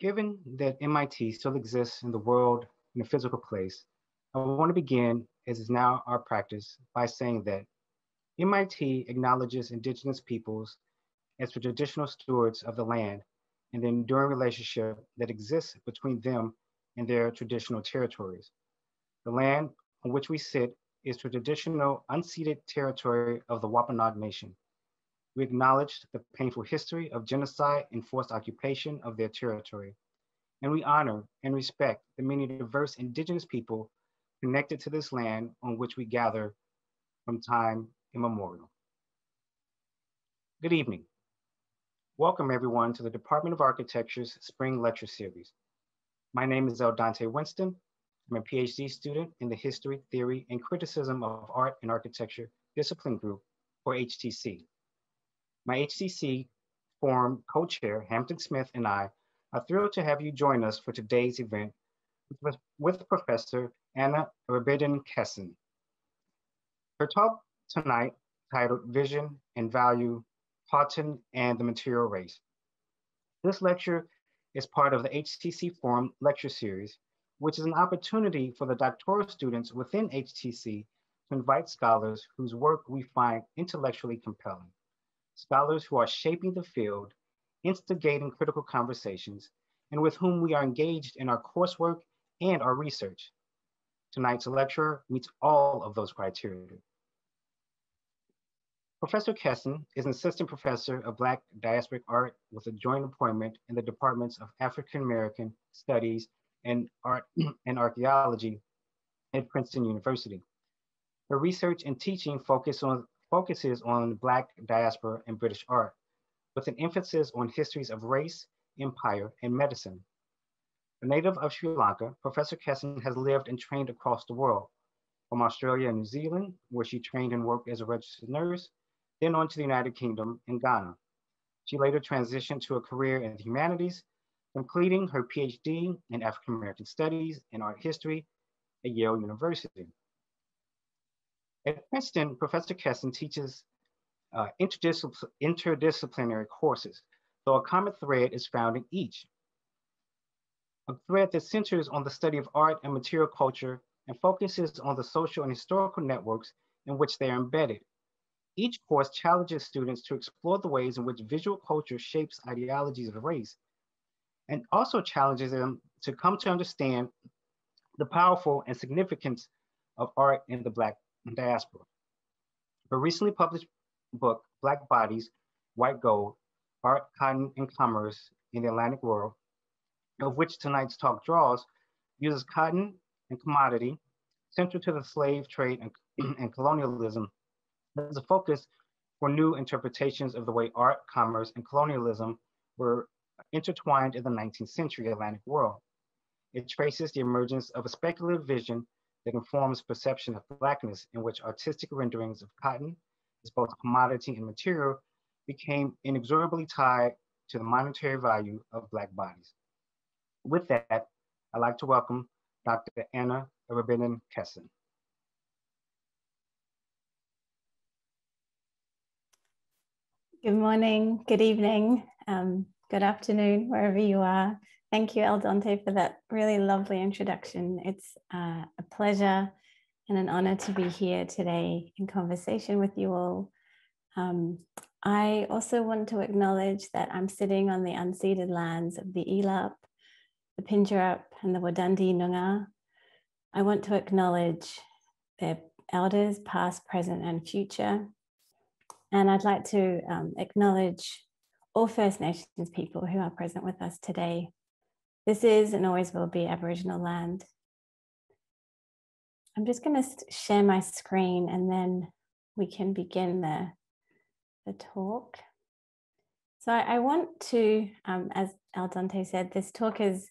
Given that MIT still exists in the world in a physical place, I want to begin, as is now our practice, by saying that MIT acknowledges Indigenous peoples as the traditional stewards of the land and the enduring relationship that exists between them and their traditional territories. The land on which we sit is the traditional unceded territory of the Wampanoag Nation. We acknowledge the painful history of genocide and forced occupation of their territory, and we honor and respect the many diverse Indigenous people connected to this land on which we gather from time immemorial. Good evening. Welcome everyone to the Department of Architecture's Spring Lecture Series. My name is Eldante Winston. I'm a PhD student in the History, Theory, and Criticism of Art and Architecture Discipline Group, or HTC. My HTC Forum co-chair, Hampton Smith, and I are thrilled to have you join us for today's event with Professor Anna Rabidin-Kessin. Her talk tonight, titled Vision and Value, Haughton and the Material Race. This lecture is part of the HTC Forum lecture series, which is an opportunity for the doctoral students within HTC to invite scholars whose work we find intellectually compelling. Scholars who are shaping the field, instigating critical conversations, and with whom we are engaged in our coursework and our research. Tonight's lecturer meets all of those criteria. Professor Kessin is an assistant professor of Black diasporic art with a joint appointment in the departments of African American Studies and Art and Archaeology at Princeton University. Her research and teaching focuses on Black diaspora and British art, with an emphasis on histories of race, empire, and medicine. A native of Sri Lanka, Professor Kessin has lived and trained across the world, from Australia and New Zealand, where she trained and worked as a registered nurse, then on to the United Kingdom and Ghana. She later transitioned to a career in the humanities, completing her PhD in African American Studies and Art History at Yale University. At Princeton, Professor Kessin teaches interdisciplinary courses, though a common thread is found in each. A thread that centers on the study of art and material culture and focuses on the social and historical networks in which they are embedded. Each course challenges students to explore the ways in which visual culture shapes ideologies of race, and also challenges them to come to understand the powerful and significance of art in the Black diaspora. Her recently published book, Black Bodies, White Gold, Art, Cotton, and Commerce in the Atlantic World, of which tonight's talk draws, uses cotton and commodity, central to the slave trade and colonialism, as a focus for new interpretations of the way art, commerce, and colonialism were intertwined in the 19th century Atlantic world. It traces the emergence of a speculative vision that informs perception of Blackness, in which artistic renderings of cotton as both commodity and material became inexorably tied to the monetary value of Black bodies. With that, I'd like to welcome Dr. Anna Rabidin-Kessin. Good morning, good evening, good afternoon, wherever you are. Thank you, Eldante, for that really lovely introduction. It's a pleasure and an honor to be here today in conversation with you all. I also want to acknowledge that I'm sitting on the unceded lands of the Elap, the Pinjarap, and the Wadandi Noongar. I want to acknowledge their elders, past, present, and future. And I'd like to acknowledge all First Nations people who are present with us today. This is and always will be Aboriginal land. I'm just going to share my screen and then we can begin the talk. So I want to, as Eldante said, this talk is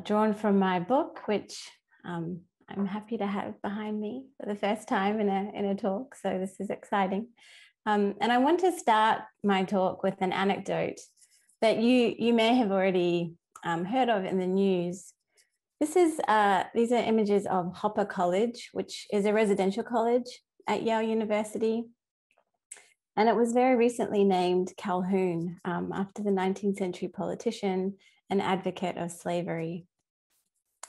drawn from my book, which I'm happy to have behind me for the first time in a talk. So this is exciting. And I want to start my talk with an anecdote that you may have already heard of in the news. These are images of Hopper College, which is a residential college at Yale University. and it was very recently named Calhoun after the 19th century politician and advocate of slavery.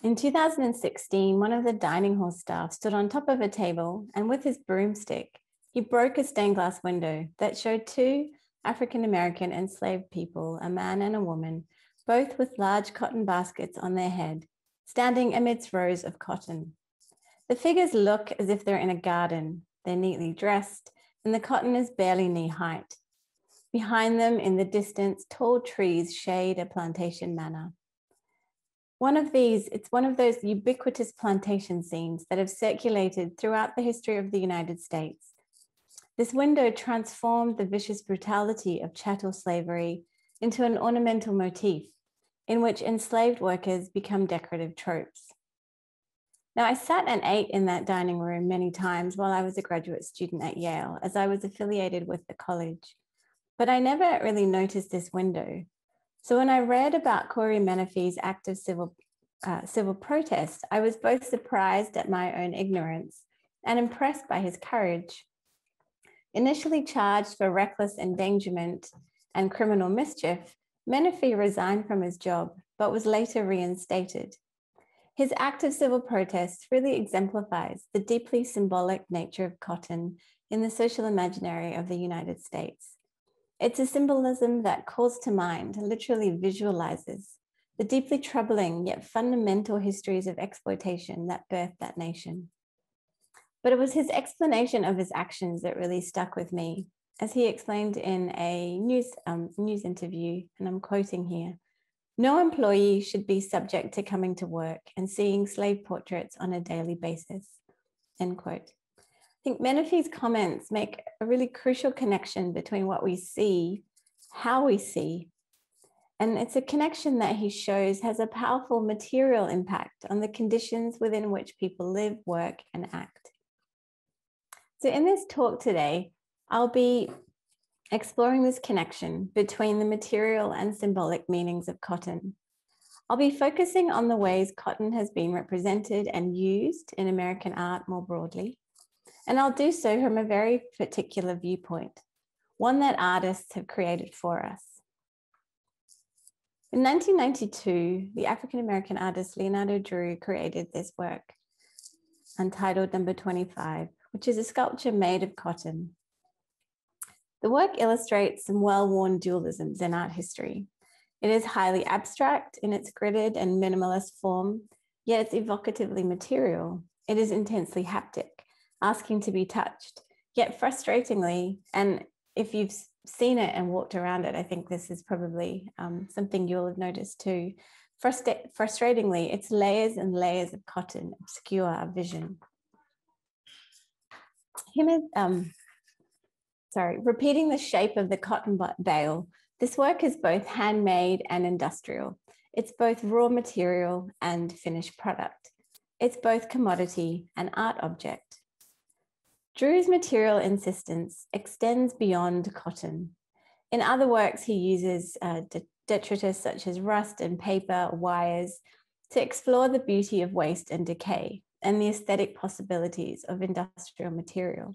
In 2016, one of the dining hall staff stood on top of a table, and with his broomstick, he broke a stained glass window that showed two African-American enslaved people, a man and a woman, both with large cotton baskets on their head, standing amidst rows of cotton. The figures look as if they're in a garden. They're neatly dressed, and the cotton is barely knee height. Behind them, in the distance, tall trees shade a plantation manor. It's one of those ubiquitous plantation scenes that have circulated throughout the history of the United States. This window transformed the vicious brutality of chattel slavery into an ornamental motif in which enslaved workers become decorative tropes. Now, I sat and ate in that dining room many times while I was a graduate student at Yale, as I was affiliated with the college, but I never really noticed this window. So when I read about Corey Menefee's act of civil protest, I was both surprised at my own ignorance and impressed by his courage. Initially charged for reckless endangerment and criminal mischief, Menefee resigned from his job, but was later reinstated. His act of civil protest really exemplifies the deeply symbolic nature of cotton in the social imaginary of the United States. It's a symbolism that calls to mind, literally visualizes, the deeply troubling yet fundamental histories of exploitation that birthed that nation. But it was his explanation of his actions that really stuck with me, as he explained in a news interview, and I'm quoting here, "No employee should be subject to coming to work and seeing slave portraits on a daily basis," end quote. I think Menefee's comments make a really crucial connection between what we see, how we see, and it's a connection that he shows has a powerful material impact on the conditions within which people live, work, and act. So in this talk today, I'll be exploring this connection between the material and symbolic meanings of cotton. I'll be focusing on the ways cotton has been represented and used in American art more broadly, and I'll do so from a very particular viewpoint, one that artists have created for us. In 1992, the African-American artist Leonardo Drew created this work, entitled Number 25, which is a sculpture made of cotton. The work illustrates some well-worn dualisms in art history. It is highly abstract in its gridded and minimalist form, yet it's evocatively material. It is intensely haptic, asking to be touched, yet frustratingly, and if you've seen it and walked around it, I think this is probably something you'll have noticed too. Frustratingly, its layers and layers of cotton obscure our vision. Repeating the shape of the cotton bale, this work is both handmade and industrial. It's both raw material and finished product. It's both commodity and art object. Drew's material insistence extends beyond cotton. In other works, he uses detritus such as rust and paper, wires, to explore the beauty of waste and decay and the aesthetic possibilities of industrial material.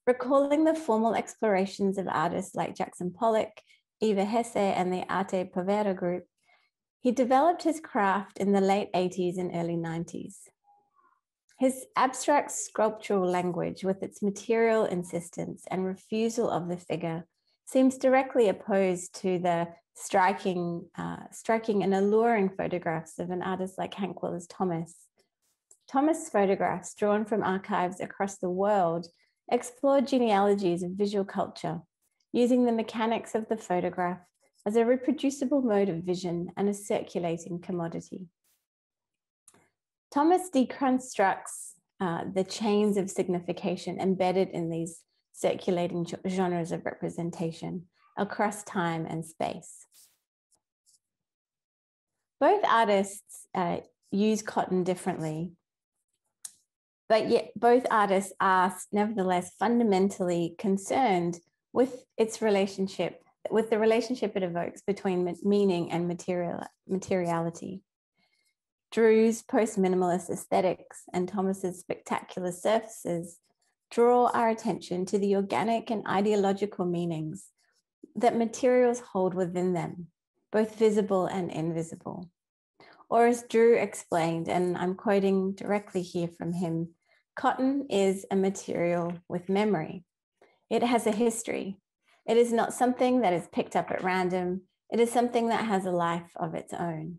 Recalling the formal explorations of artists like Jackson Pollock, Eva Hesse, and the Arte Povera group, he developed his craft in the late 80s and early 90s. His abstract sculptural language, with its material insistence and refusal of the figure, seems directly opposed to the striking and alluring photographs of an artist like Hank Willis Thomas. Thomas' photographs, drawn from archives across the world, explore genealogies of visual culture, using the mechanics of the photograph as a reproducible mode of vision and a circulating commodity. Thomas deconstructs the chains of signification embedded in these circulating genres of representation across time and space. Both artists use cotton differently, but yet both artists are nevertheless fundamentally concerned with its relationship, with the relationship it evokes between meaning and materiality. Drew's post-minimalist aesthetics and Thomas's spectacular surfaces draw our attention to the organic and ideological meanings that materials hold within them, both visible and invisible. Or as Drew explained, and I'm quoting directly here from him, cotton is a material with memory. It has a history. It is not something that is picked up at random. It is something that has a life of its own.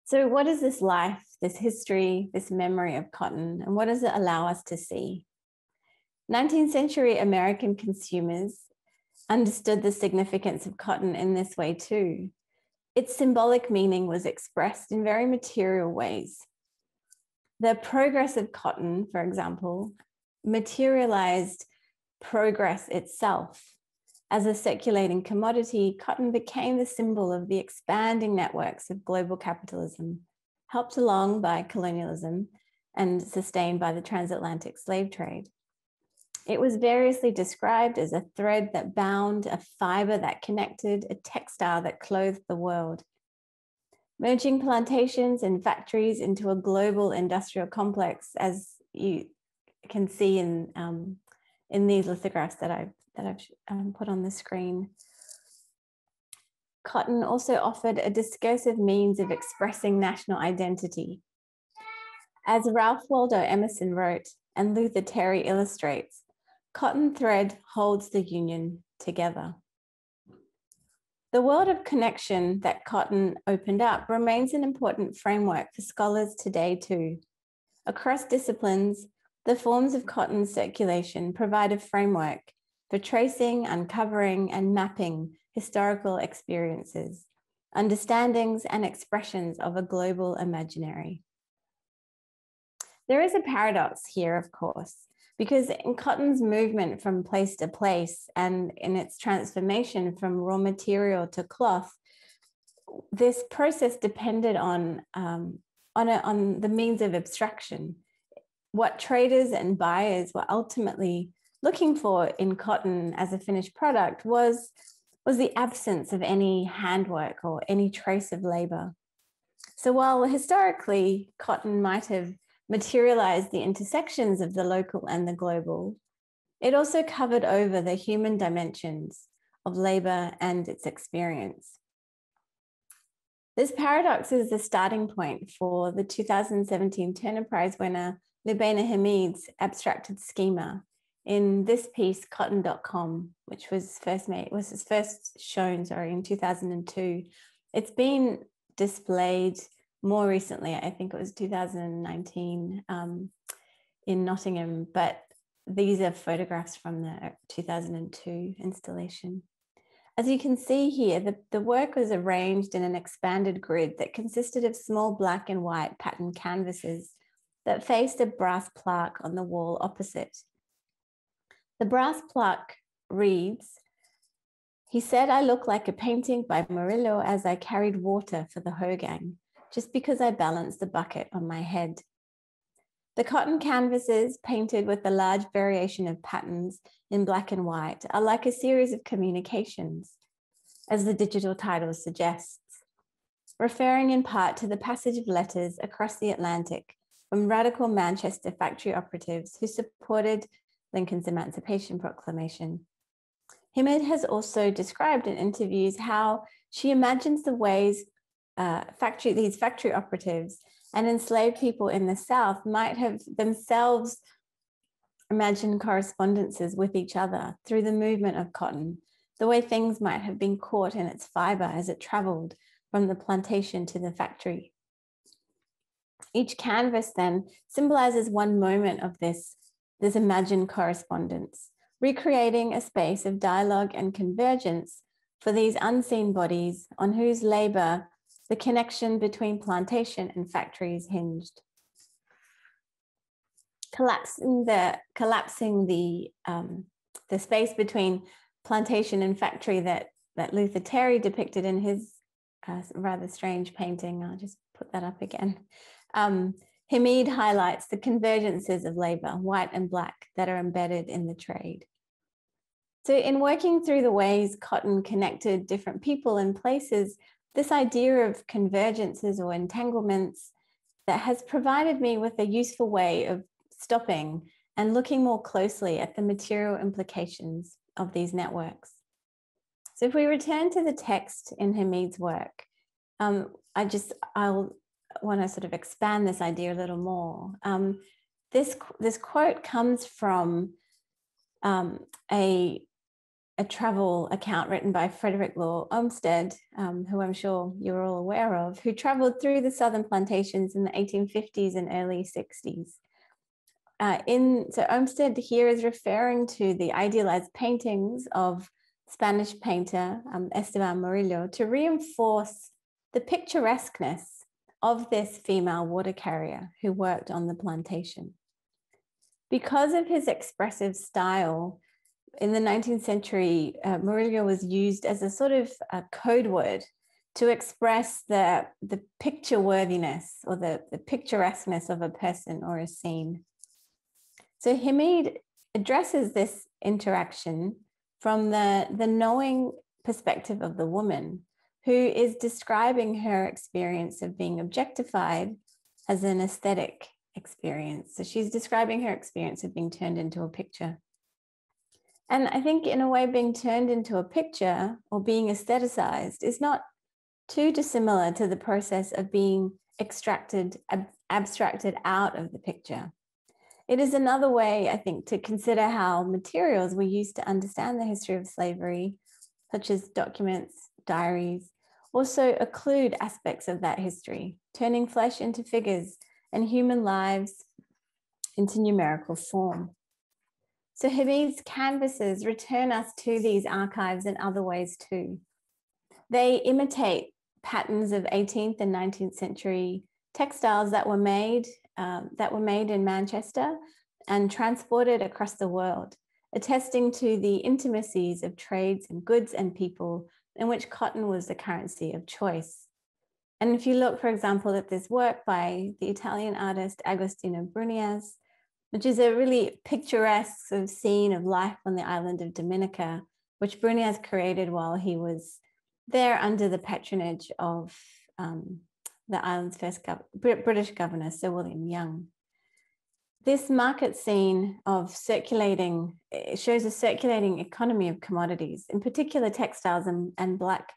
So what is this life, this history, this memory of cotton, and what does it allow us to see? 19th century American consumers understood the significance of cotton in this way too. Its symbolic meaning was expressed in very material ways. The progress of cotton, for example, materialized progress itself. As a circulating commodity, cotton became the symbol of the expanding networks of global capitalism, helped along by colonialism and sustained by the transatlantic slave trade. It was variously described as a thread that bound, a fiber that connected, a textile that clothed the world. Merging plantations and factories into a global industrial complex, as you can see in these lithographs that I've put on the screen. Cotton also offered a discursive means of expressing national identity. As Ralph Waldo Emerson wrote, and Luther Terry illustrates, cotton thread holds the union together. The world of connection that cotton opened up remains an important framework for scholars today too. Across disciplines, the forms of cotton circulation provide a framework for tracing, uncovering, and mapping historical experiences, understandings, and expressions of a global imaginary. There is a paradox here, of course, because in cotton's movement from place to place and in its transformation from raw material to cloth, this process depended on the means of abstraction. What traders and buyers were ultimately looking for in cotton as a finished product was the absence of any handwork or any trace of labor. So while historically cotton might have materialized the intersections of the local and the global, it also covered over the human dimensions of labor and its experience. This paradox is the starting point for the 2017 Turner Prize winner, Lubaina Hamid's abstracted schema in this piece, Cotton.com, which was first shown in 2002. It's been displayed more recently, I think it was 2019 in Nottingham, but these are photographs from the 2002 installation. As you can see here, the work was arranged in an expanded grid that consisted of small black and white patterned canvases that faced a brass plaque on the wall opposite. The brass plaque reads, "He said I look like a painting by Murillo as I carried water for the Hogang, just because I balanced the bucket on my head." The cotton canvases, painted with a large variation of patterns in black and white, are like a series of communications, as the digital title suggests, referring in part to the passage of letters across the Atlantic from radical Manchester factory operatives who supported Lincoln's Emancipation Proclamation. Hamid has also described in interviews how she imagines the ways these factory operatives and enslaved people in the South might have themselves imagined correspondences with each other through the movement of cotton, the way things might have been caught in its fiber as it traveled from the plantation to the factory. Each canvas then symbolizes one moment of this imagined correspondence, recreating a space of dialogue and convergence for these unseen bodies on whose labor the connection between plantation and factories hinged. Collapsing the space between plantation and factory that Luther Terry depicted in his rather strange painting. I'll just put that up again. Hamid highlights the convergences of labor, white and black, that are embedded in the trade. So in working through the ways cotton connected different people and places, this idea of convergences or entanglements that has provided me with a useful way of stopping and looking more closely at the material implications of these networks. So if we return to the text in Hamid's work, I'll want to sort of expand this idea a little more. This quote comes from a travel account written by Frederick Law Olmsted, who I'm sure you're all aware of, who traveled through the southern plantations in the 1850s and early 60s. So Olmsted here is referring to the idealized paintings of Spanish painter Esteban Murillo to reinforce the picturesqueness of this female water carrier who worked on the plantation. Because of his expressive style, in the 19th century, Murillo was used as a sort of a code word to express the picture worthiness or the picturesqueness of a person or a scene. So Hamid addresses this interaction from the knowing perspective of the woman, who is describing her experience of being objectified as an aesthetic experience. So she's describing her experience of being turned into a picture. And I think in a way, being turned into a picture or being aestheticized is not too dissimilar to the process of being abstracted out of the picture. It is another way, I think, to consider how materials we use to understand the history of slavery, such as documents, diaries, also occlude aspects of that history, turning flesh into figures and human lives into numerical form. So Hamid's canvases return us to these archives in other ways too. They imitate patterns of 18th and 19th century textiles that were made in Manchester and transported across the world, attesting to the intimacies of trades and goods and people in which cotton was the currency of choice. And if you look, for example, at this work by the Italian artist Agostino Brunias, which is a really picturesque sort of scene of life on the island of Dominica, which Brunias created while he was there under the patronage of the island's first British governor, Sir William Young. This market scene of circulating, it shows a circulating economy of commodities, in particular textiles and black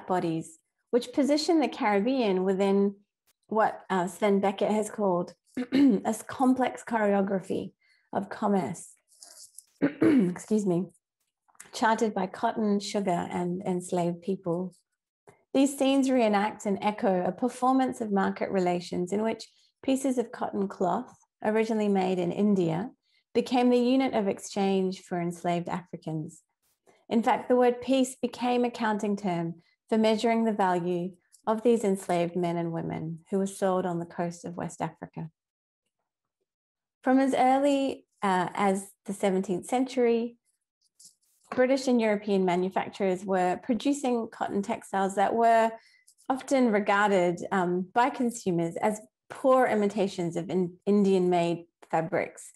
bodies, which position the Caribbean within what Sven Beckett has called a complex choreography of commerce, excuse me, charted by cotton, sugar, and enslaved people. These scenes reenact and echo a performance of market relations in which pieces of cotton cloth, originally made in India, became the unit of exchange for enslaved Africans. In fact, the word piece became a counting term for measuring the value of these enslaved men and women who were sold on the coast of West Africa. From as early as the 17th century, British and European manufacturers were producing cotton textiles that were often regarded by consumers as poor imitations of Indian-made fabrics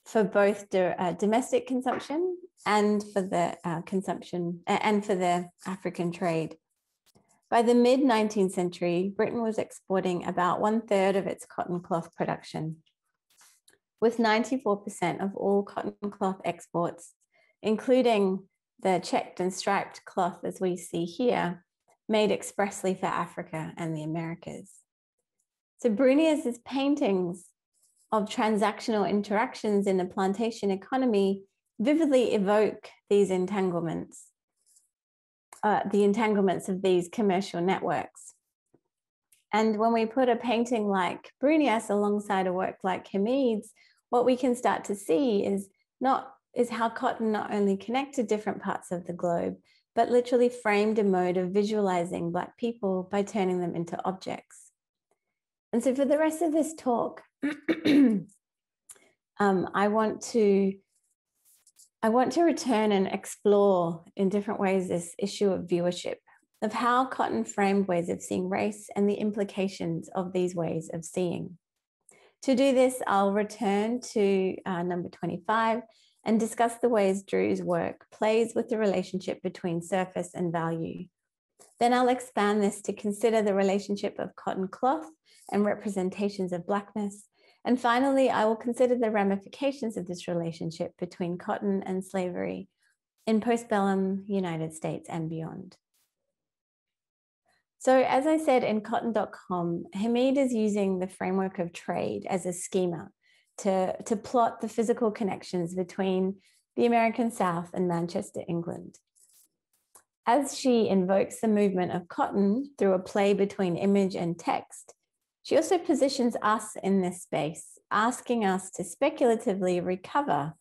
for both domestic consumption and for the consumption and for the African trade. By the mid-19th century, Britain was exporting about 1/3 of its cotton cloth production, with 94% of all cotton cloth exports, including the checked and striped cloth as we see here, made expressly for Africa and the Americas. So Brunias's paintings of transactional interactions in the plantation economy vividly evoke these entanglements, the entanglements of these commercial networks. And when we put a painting like Brunias alongside a work like Hamid's, what we can start to see is how cotton not only connected different parts of the globe, but literally framed a mode of visualizing Black people by turning them into objects. And so for the rest of this talk, I want to return and explore in different ways this issue of viewership, of how cotton framed ways of seeing race and the implications of these ways of seeing. To do this, I'll return to number 25 and discuss the ways Drew's work plays with the relationship between surface and value. Then I'll expand this to consider the relationship of cotton cloth and representations of Blackness, And finally, I will consider the ramifications of this relationship between cotton and slavery in postbellum United States and beyond. So as I said in Cotton.com, Hamid is using the framework of trade as a schema to plot the physical connections between the American South and Manchester, England. As she invokes the movement of cotton through a play between image and text, she also positions us in this space, asking us to speculatively recover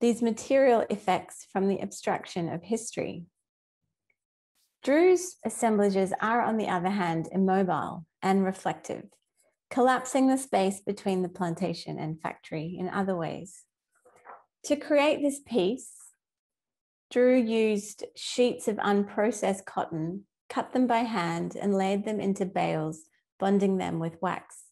these material effects from the abstraction of history. Drew's assemblages are, on the other hand, immobile and reflective, collapsing the space between the plantation and factory in other ways. To create this piece, Drew used sheets of unprocessed cotton, cut them by hand, and laid them into bales, bonding them with wax.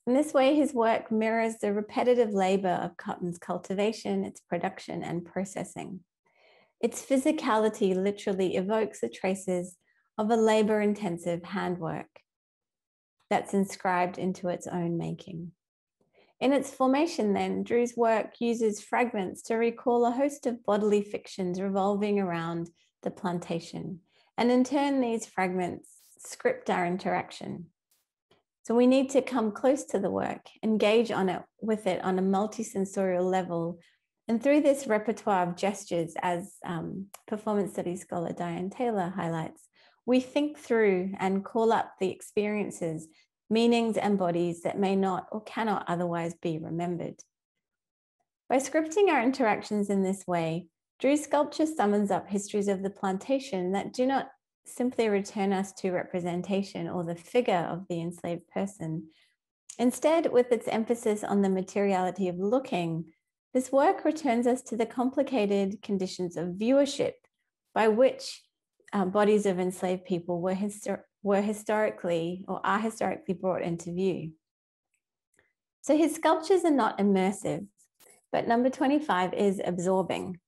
In this way, his work mirrors the repetitive labor of cotton's cultivation, its production, and processing. Its physicality literally evokes the traces of a labor-intensive handwork that's inscribed into its own making. In its formation then, Drew's work uses fragments to recall a host of bodily fictions revolving around the plantation, and in turn, these fragments script our interaction. So we need to come close to the work, engage with it on a multisensorial level. And through this repertoire of gestures, as performance studies scholar Diane Taylor highlights, we think through and call up the experiences, meanings, and bodies that may not or cannot otherwise be remembered. By scripting our interactions in this way, Drew's sculpture summons up histories of the plantation that do not simply return us to representation or the figure of the enslaved person. Instead, with its emphasis on the materiality of looking, this work returns us to the complicated conditions of viewership by which bodies of enslaved people were historically or are historically brought into view. So his sculptures are not immersive, but number 25 is absorbing.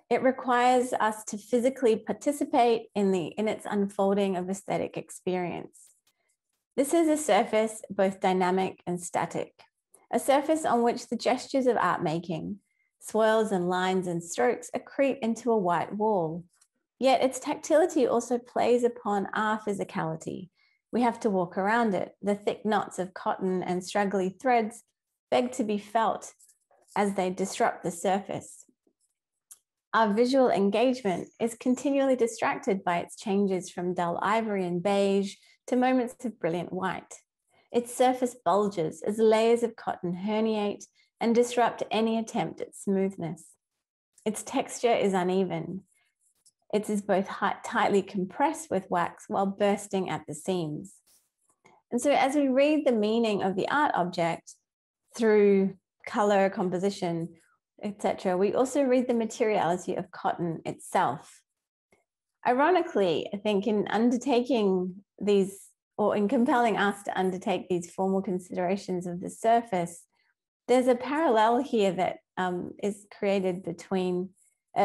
It requires us to physically participate in its unfolding of aesthetic experience. This is a surface both dynamic and static, a surface on which the gestures of art making, swirls and lines and strokes, accrete into a white wall. Yet its tactility also plays upon our physicality. We have to walk around it. The thick knots of cotton and straggly threads beg to be felt as they disrupt the surface. Our visual engagement is continually distracted by its changes from dull ivory and beige to moments of brilliant white. Its surface bulges as layers of cotton herniate and disrupt any attempt at smoothness. Its texture is uneven. It is both tightly compressed with wax while bursting at the seams. And so as we read the meaning of the art object through color, composition, etc., we also read the materiality of cotton itself. Ironically, I think in undertaking these, or in compelling us to undertake these formal considerations of the surface, there's a parallel here that is created between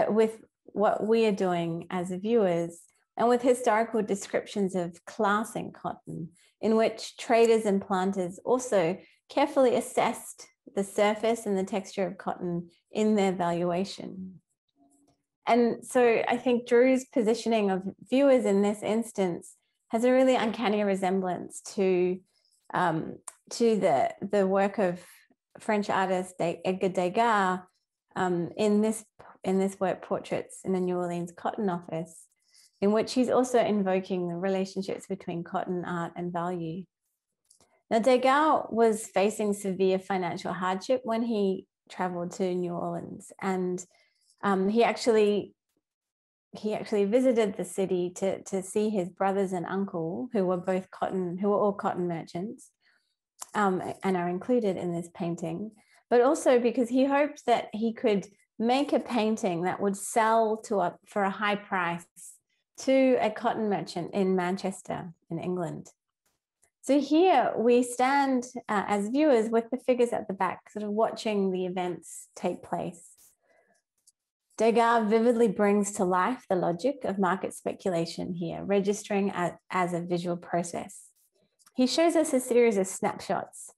with what we are doing as viewers and with historical descriptions of classing cotton, in which traders and planters also carefully assessed the surface and the texture of cotton in their valuation. And so I think Drew's positioning of viewers in this instance has a really uncanny resemblance to the work of French artist Edgar Degas in this work, Portraits in a New Orleans Cotton Office, in which he's also invoking the relationships between cotton, art, and value. Now, Degas was facing severe financial hardship when he traveled to New Orleans, and he actually visited the city to see his brothers and uncle, who were all cotton merchants, and are included in this painting, but also because he hoped that he could make a painting that would sell for a high price to a cotton merchant in Manchester, in England. So here we stand as viewers with the figures at the back, sort of watching the events take place. Degas vividly brings to life the logic of market speculation here, registering as a visual process. He shows us a series of snapshots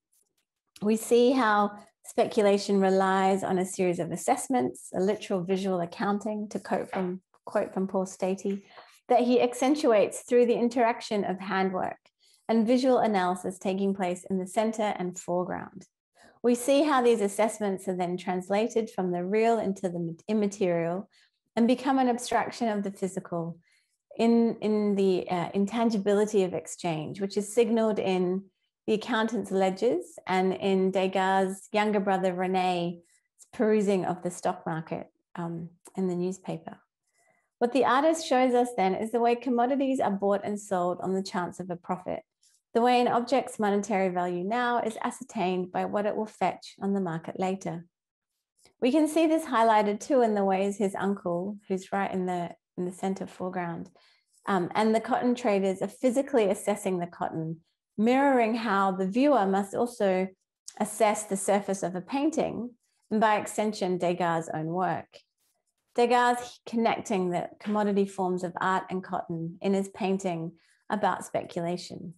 We see how speculation relies on a series of assessments, a literal visual accounting, to quote from Paul Stady, that he accentuates through the interaction of handwork and visual analysis taking place in the center and foreground. We see how these assessments are then translated from the real into the immaterial and become an abstraction of the physical in the intangibility of exchange, which is signaled in the accountant's ledgers and in Degas' younger brother René's perusing of the stock market in the newspaper. What the artist shows us then is the way commodities are bought and sold on the chance of a profit, the way an object's monetary value now is ascertained by what it will fetch on the market later. We can see this highlighted too in the ways his uncle, who's right in the center foreground, and the cotton traders are physically assessing the cotton, mirroring how the viewer must also assess the surface of a painting, and by extension, Degas' own work. Degas connecting the commodity forms of art and cotton in his painting about speculation.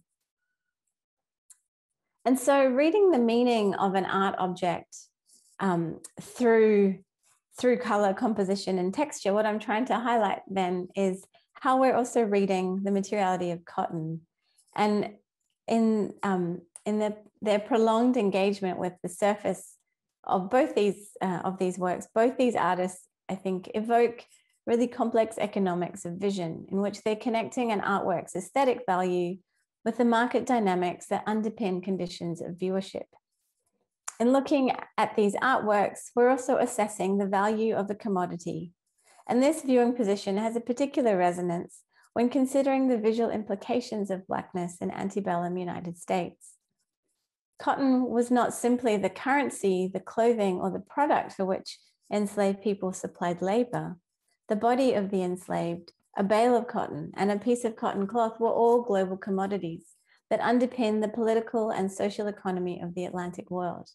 And so reading the meaning of an art object through color, composition, and texture, what I'm trying to highlight then is how we're also reading the materiality of cotton. And in their prolonged engagement with the surface of both these works, both these artists, I think, evoke really complex economics of vision in which they're connecting an artwork's aesthetic value with the market dynamics that underpin conditions of viewership. In looking at these artworks, we're also assessing the value of the commodity. And this viewing position has a particular resonance when considering the visual implications of Blackness in antebellum United States. Cotton was not simply the currency, the clothing, or the product for which enslaved people supplied labor. The body of the enslaved, a bale of cotton, and a piece of cotton cloth were all global commodities that underpin the political and social economy of the Atlantic world.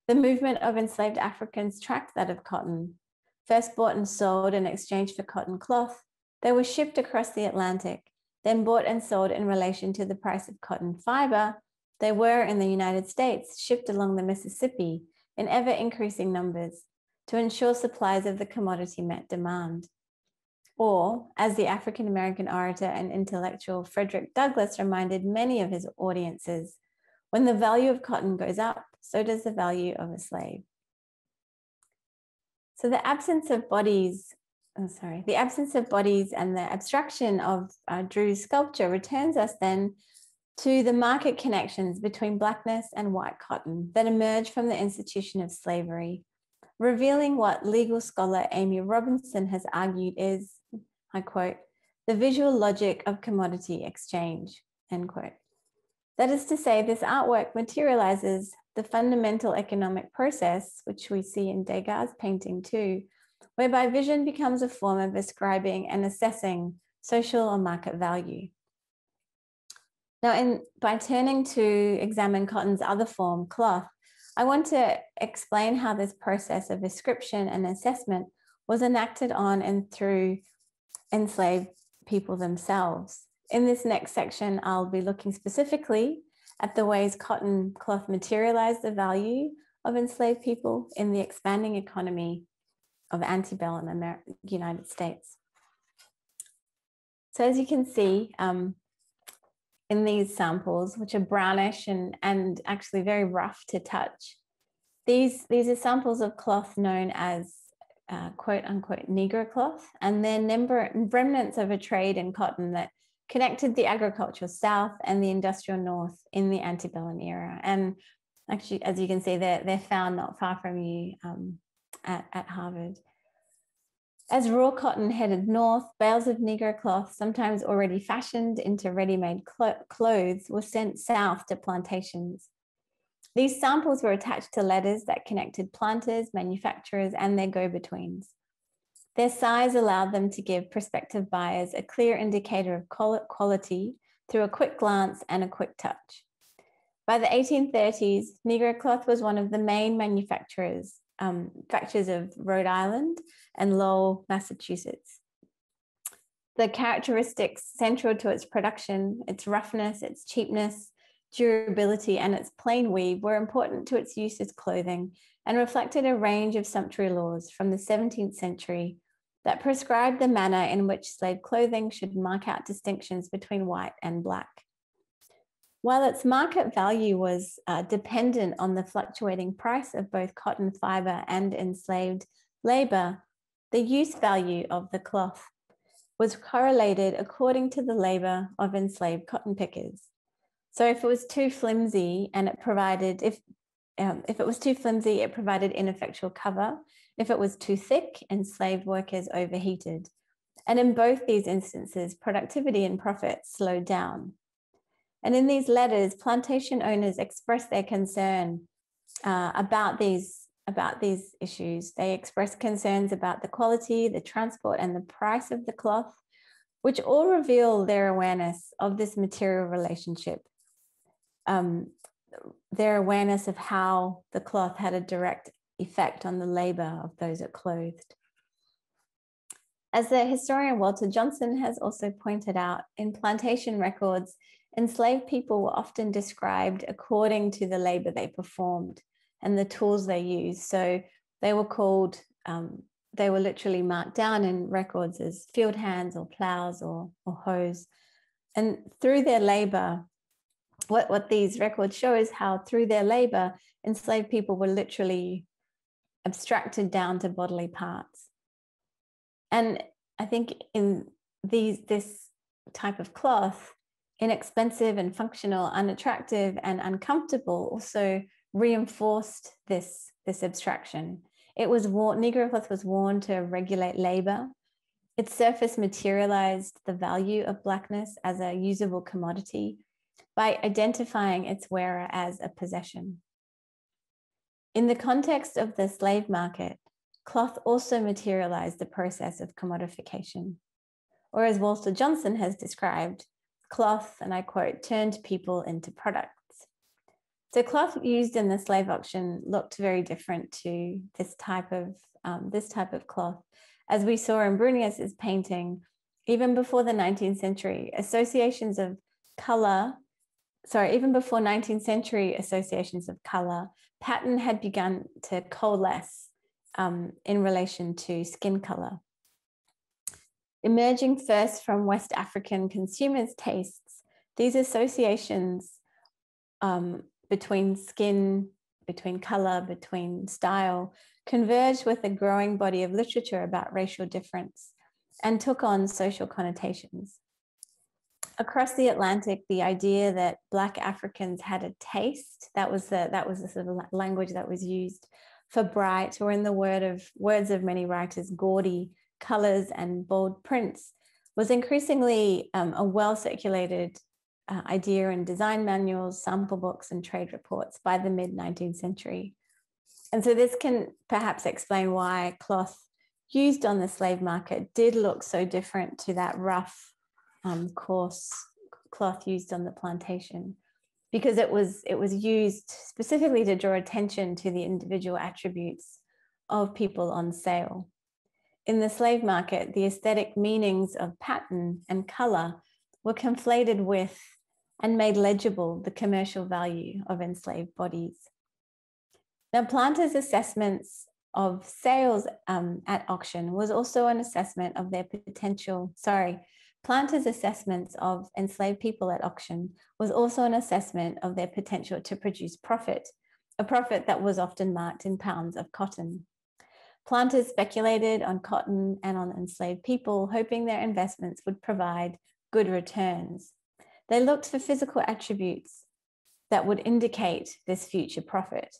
The movement of enslaved Africans tracked that of cotton. First bought and sold in exchange for cotton cloth, they were shipped across the Atlantic, then bought and sold in relation to the price of cotton fiber. They were, in the United States, shipped along the Mississippi in ever increasing numbers to ensure supplies of the commodity met demand. Or, as the African-American orator and intellectual Frederick Douglass reminded many of his audiences, when the value of cotton goes up, so does the value of a slave. So the absence of bodies and the abstraction of Drew's sculpture returns us then to the market connections between Blackness and white cotton that emerge from the institution of slavery, revealing what legal scholar Amy Robinson has argued is, I quote, the visual logic of commodity exchange, end quote. That is to say, this artwork materializes the fundamental economic process, which we see in Degas' painting too, whereby vision becomes a form of ascribing and assessing social or market value. Now, by turning to examine cotton's other form, cloth, I want to explain how this process of ascription and assessment was enacted on and through enslaved people themselves. In this next section, I'll be looking specifically at the ways cotton cloth materialized the value of enslaved people in the expanding economy of antebellum United States. So as you can see, in these samples, which are brownish and actually very rough to touch, these are samples of cloth known as quote unquote Negro cloth, and they're remnants of a trade in cotton that connected the agricultural South and the industrial North in the antebellum era. And actually, as you can see, they're found not far from you at Harvard. As raw cotton headed north, bales of Negro cloth, sometimes already fashioned into ready-made clothes, were sent south to plantations. These samples were attached to letters that connected planters, manufacturers, and their go-betweens. Their size allowed them to give prospective buyers a clear indicator of quality through a quick glance and a quick touch. By the 1830s, Negro cloth was one of the main factories of Rhode Island and Lowell, Massachusetts. The characteristics central to its production, its roughness, its cheapness, durability, and its plain weave were important to its use as clothing and reflected a range of sumptuary laws from the 17th century that prescribed the manner in which slave clothing should mark out distinctions between white and black. While its market value was dependent on the fluctuating price of both cotton fiber and enslaved labor, the use value of the cloth was correlated according to the labor of enslaved cotton pickers. So if it was too flimsy and it provided, if it was too flimsy, it provided ineffectual cover. If it was too thick, enslaved workers overheated. And in both these instances, productivity and profit slowed down. And in these letters, plantation owners expressed their concern about these issues. They expressed concerns about the quality, the transport, and the price of the cloth, which all reveal their awareness of this material relationship, their awareness of how the cloth had a direct effect on the labor of those it clothed. As the historian Walter Johnson has also pointed out, in plantation records, enslaved people were often described according to the labor they performed and the tools they used. So they were called, they were literally marked down in records as field hands or plows or hoes. And through their labor, what these records show is how through their labor, enslaved people were literally abstracted down to bodily parts. And I think in this type of cloth, inexpensive and functional, unattractive and uncomfortable, also reinforced this abstraction. It was worn, Negro cloth was worn to regulate labor. Its surface materialized the value of blackness as a usable commodity by identifying its wearer as a possession. In the context of the slave market, cloth also materialized the process of commodification. Or as Walter Johnson has described, cloth, and I quote, turned people into products. So cloth used in the slave auction looked very different to this type of cloth. As we saw in Brunius's painting, even before the 19th century, even before 19th century associations of color, pattern had begun to coalesce in relation to skin color. Emerging first from West African consumers' tastes, these associations between skin, between color, between style, converged with a growing body of literature about racial difference and took on social connotations. Across the Atlantic, the idea that Black Africans had a taste, that was the sort of language that was used for bright, or in the words of many writers, gaudy colors and bold prints, was increasingly a well-circulated idea in design manuals, sample books, and trade reports by the mid-19th century. And so this can perhaps explain why cloth used on the slave market did look so different to that rough, coarse cloth used on the plantation, because it was used specifically to draw attention to the individual attributes of people on sale. In the slave market, the aesthetic meanings of pattern and color were conflated with and made legible the commercial value of enslaved bodies. Now, planters' assessments of sales at auction was also an assessment of their potential, planters' assessments of enslaved people at auction was also an assessment of their potential to produce profit, a profit that was often marked in pounds of cotton. Planters speculated on cotton and on enslaved people, hoping their investments would provide good returns. They looked for physical attributes that would indicate this future profit.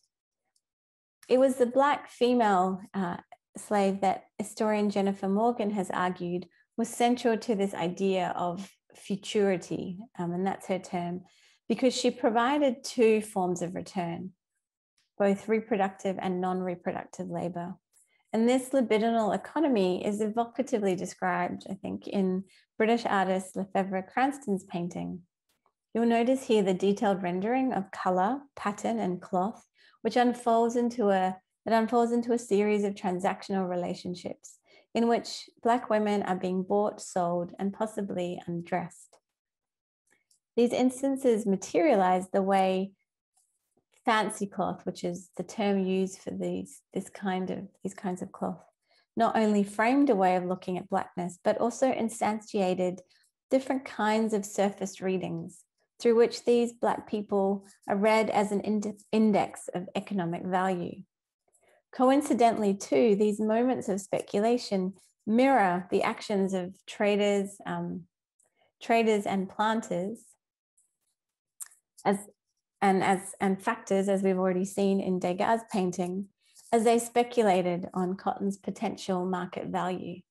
It was the Black female slave that historian Jennifer Morgan has argued was central to this idea of futurity, and that's her term, because she provided two forms of return, both reproductive and non-reproductive labor. And this libidinal economy is evocatively described, I think, in British artist Lefevre Cranston's painting. You'll notice here the detailed rendering of color, pattern, and cloth, which unfolds into a series of transactional relationships in which Black women are being bought, sold, and possibly undressed. These instances materialize the way fancy cloth, which is the term used for these kinds of cloth, not only framed a way of looking at Blackness, but also instantiated different kinds of surface readings through which these Black people are read as an index of economic value. Coincidentally, too, these moments of speculation mirror the actions of traders and planters and factors, as we've already seen in Degas' painting, as they speculated on cotton's potential market value.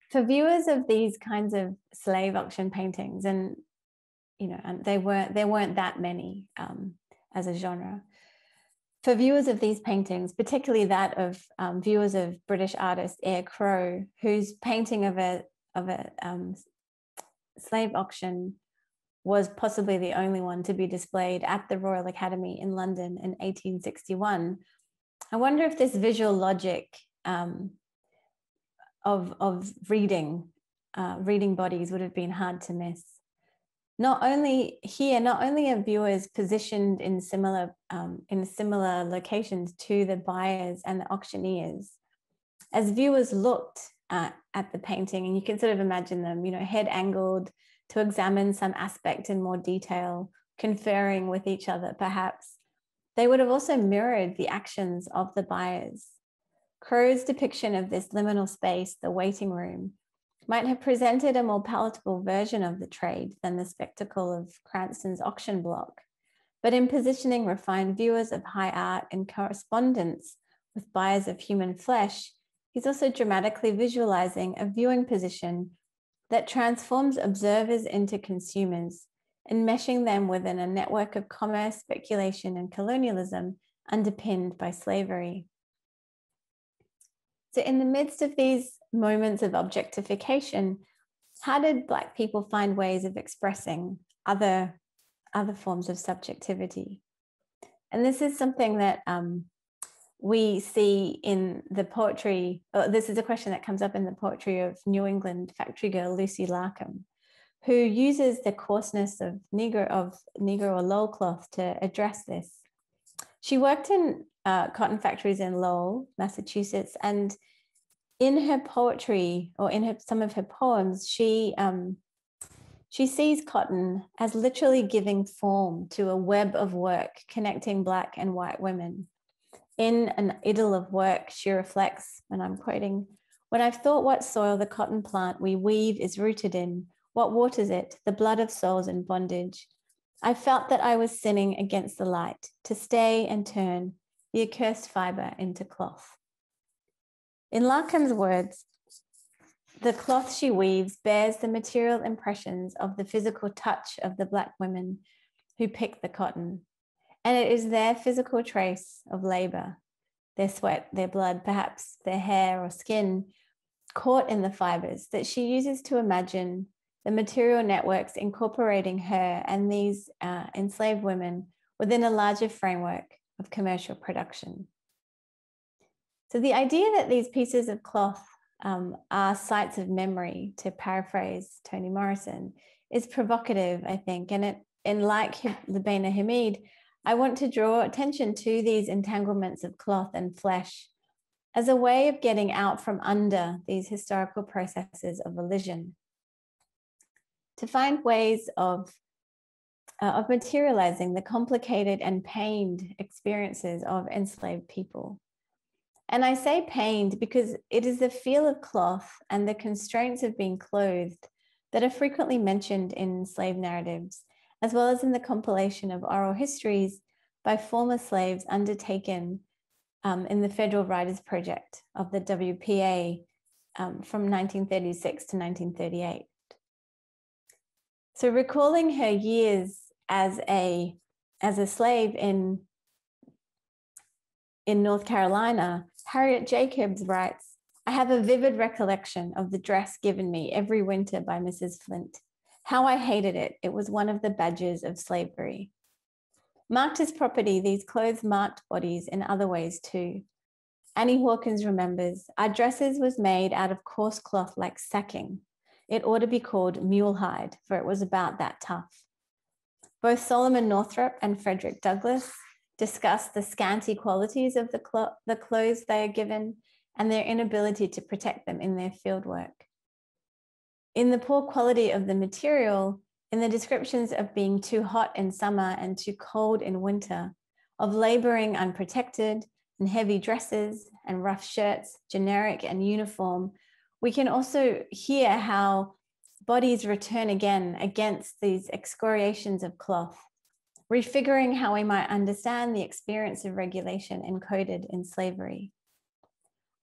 For viewers of these kinds of slave auction paintings, and there weren't that many as a genre. For viewers of these paintings, particularly that of viewers of British artist Eyre Crowe, whose painting of a slave auction was possibly the only one to be displayed at the Royal Academy in London in 1861. I wonder if this visual logic of reading bodies would have been hard to miss. Not only are viewers positioned in similar locations to the buyers and the auctioneers. As viewers looked at the painting, and you can sort of imagine them, head angled to examine some aspect in more detail, conferring with each other, perhaps, they would have also mirrored the actions of the buyers. Crowe's depiction of this liminal space, the waiting room, might have presented a more palatable version of the trade than the spectacle of Cranston's auction block, but in positioning refined viewers of high art in correspondence with buyers of human flesh, he's also dramatically visualizing a viewing position that transforms observers into consumers, enmeshing them within a network of commerce, speculation, and colonialism underpinned by slavery. So in the midst of these moments of objectification, how did Black people find ways of expressing other forms of subjectivity? And this is something that we see in the poetry. This is a question that comes up in the poetry of New England factory girl Lucy Larcom, who uses the coarseness of Negro or Lowell cloth to address this. She worked in cotton factories in Lowell, Massachusetts, and in her poetry, or in some of her poems, she sees cotton as literally giving form to a web of work connecting Black and white women. In an idyll of work, she reflects, and I'm quoting, "When I've thought what soil the cotton plant we weave is rooted in, what waters it, the blood of souls in bondage, I felt that I was sinning against the light to stay and turn the accursed fiber into cloth." In Larcom's words, the cloth she weaves bears the material impressions of the physical touch of the Black women who pick the cotton. And it is their physical trace of labor, their sweat, their blood, perhaps their hair or skin, caught in the fibers, that she uses to imagine the material networks incorporating her and these enslaved women within a larger framework of commercial production. So the idea that these pieces of cloth are sites of memory, to paraphrase Toni Morrison, is provocative, I think. And like Lubaina Hamid, I want to draw attention to these entanglements of cloth and flesh as a way of getting out from under these historical processes of elision, to find ways of materializing the complicated and pained experiences of enslaved people. And I say pained because it is the feel of cloth and the constraints of being clothed that are frequently mentioned in slave narratives, as well as in the compilation of oral histories by former slaves undertaken in the Federal Writers Project of the WPA from 1936 to 1938. So recalling her years as a slave in North Carolina, Harriet Jacobs writes, "I have a vivid recollection of the dress given me every winter by Mrs. Flint. How I hated it. It was one of the badges of slavery." Marked as property, these clothes marked bodies in other ways too. Annie Hawkins remembers, "Our dresses was made out of coarse cloth like sacking. it ought to be called mulehide, for it was about that tough. Both Solomon Northrop and Frederick Douglass discuss the scanty qualities of the clothes they are given and their inability to protect them in their fieldwork. In the poor quality of the material, in the descriptions of being too hot in summer and too cold in winter, of laboring unprotected and heavy dresses and rough shirts, generic and uniform, we can also hear how bodies return again against these excoriations of cloth, refiguring how we might understand the experience of regulation encoded in slavery.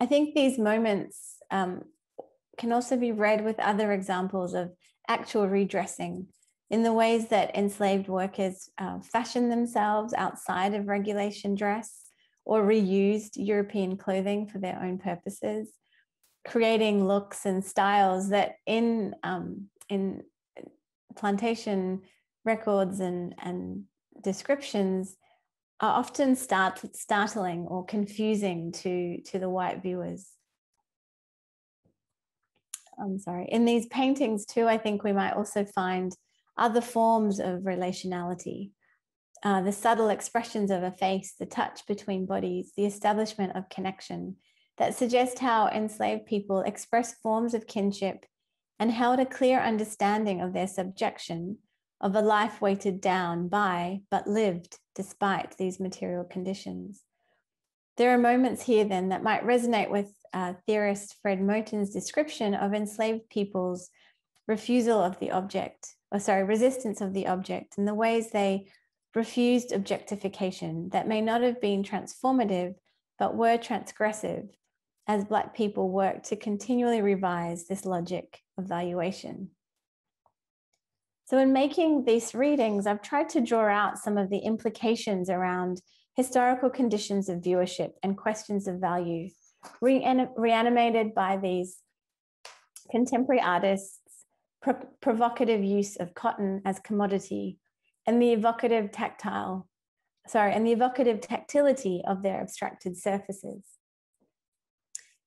I think these moments can also be read with other examples of actual redressing in the ways that enslaved workers fashioned themselves outside of regulation dress or reused European clothing for their own purposes, creating looks and styles that in plantation records and descriptions are often startling or confusing to the white viewers. I'm sorry. In these paintings too, I think we might also find other forms of relationality, the subtle expressions of a face, the touch between bodies, the establishment of connection that suggest how enslaved people express forms of kinship and held a clear understanding of their subjection of a life weighted down by, but lived despite these material conditions. There are moments here then that might resonate with theorist Fred Moten's description of enslaved people's refusal of the object, resistance of the object, and the ways they refused objectification that may not have been transformative, but were transgressive as Black people worked to continually revise this logic of valuation. So in making these readings, I've tried to draw out some of the implications around historical conditions of viewership and questions of value, reanimated by these contemporary artists' provocative use of cotton as commodity and the evocative tactility of their abstracted surfaces.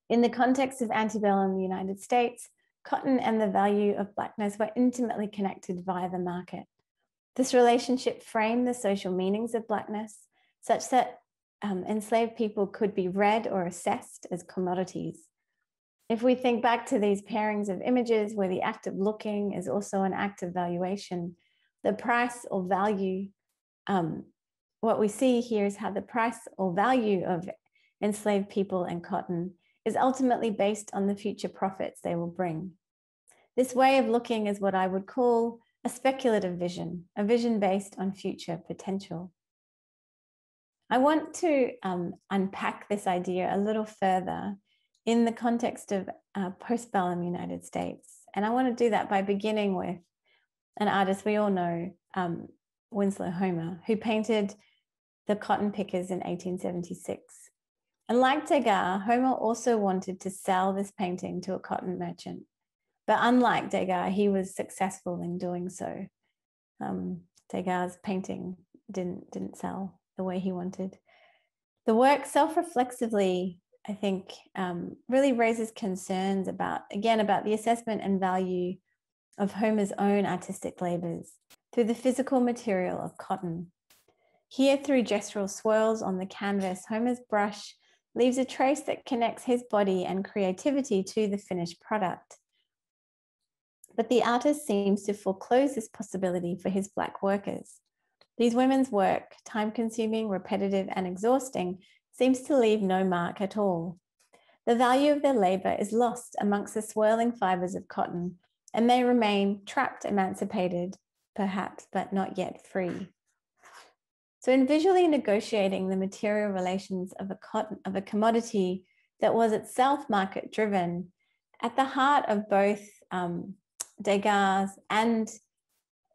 In the context of antebellum United States, cotton and the value of Blackness were intimately connected via the market. This relationship framed the social meanings of Blackness such that enslaved people could be read or assessed as commodities. If we think back to these pairings of images where the act of looking is also an act of valuation, the price or value, what we see here is how the price or value of enslaved people and cotton is ultimately based on the future profits they will bring. This way of looking is what I would call a speculative vision, a vision based on future potential. I want to unpack this idea a little further in the context of postbellum United States. And I want to do that by beginning with an artist we all know, Winslow Homer, who painted The Cotton Pickers in 1876. And like Degas, Homer also wanted to sell this painting to a cotton merchant. But unlike Degas, he was successful in doing so. Degas' painting didn't sell the way he wanted. The work self-reflexively, I think, really raises concerns about the assessment and value of Homer's own artistic labors through the physical material of cotton. Here, through gestural swirls on the canvas, Homer's brush leaves a trace that connects his body and creativity to the finished product. But the artist seems to foreclose this possibility for his Black workers. These women's work, time-consuming, repetitive, and exhausting, seems to leave no mark at all. The value of their labor is lost amongst the swirling fibers of cotton, and they remain trapped, emancipated, perhaps, but not yet free. So in visually negotiating the material relations of a commodity that was itself market-driven, at the heart of both Degas and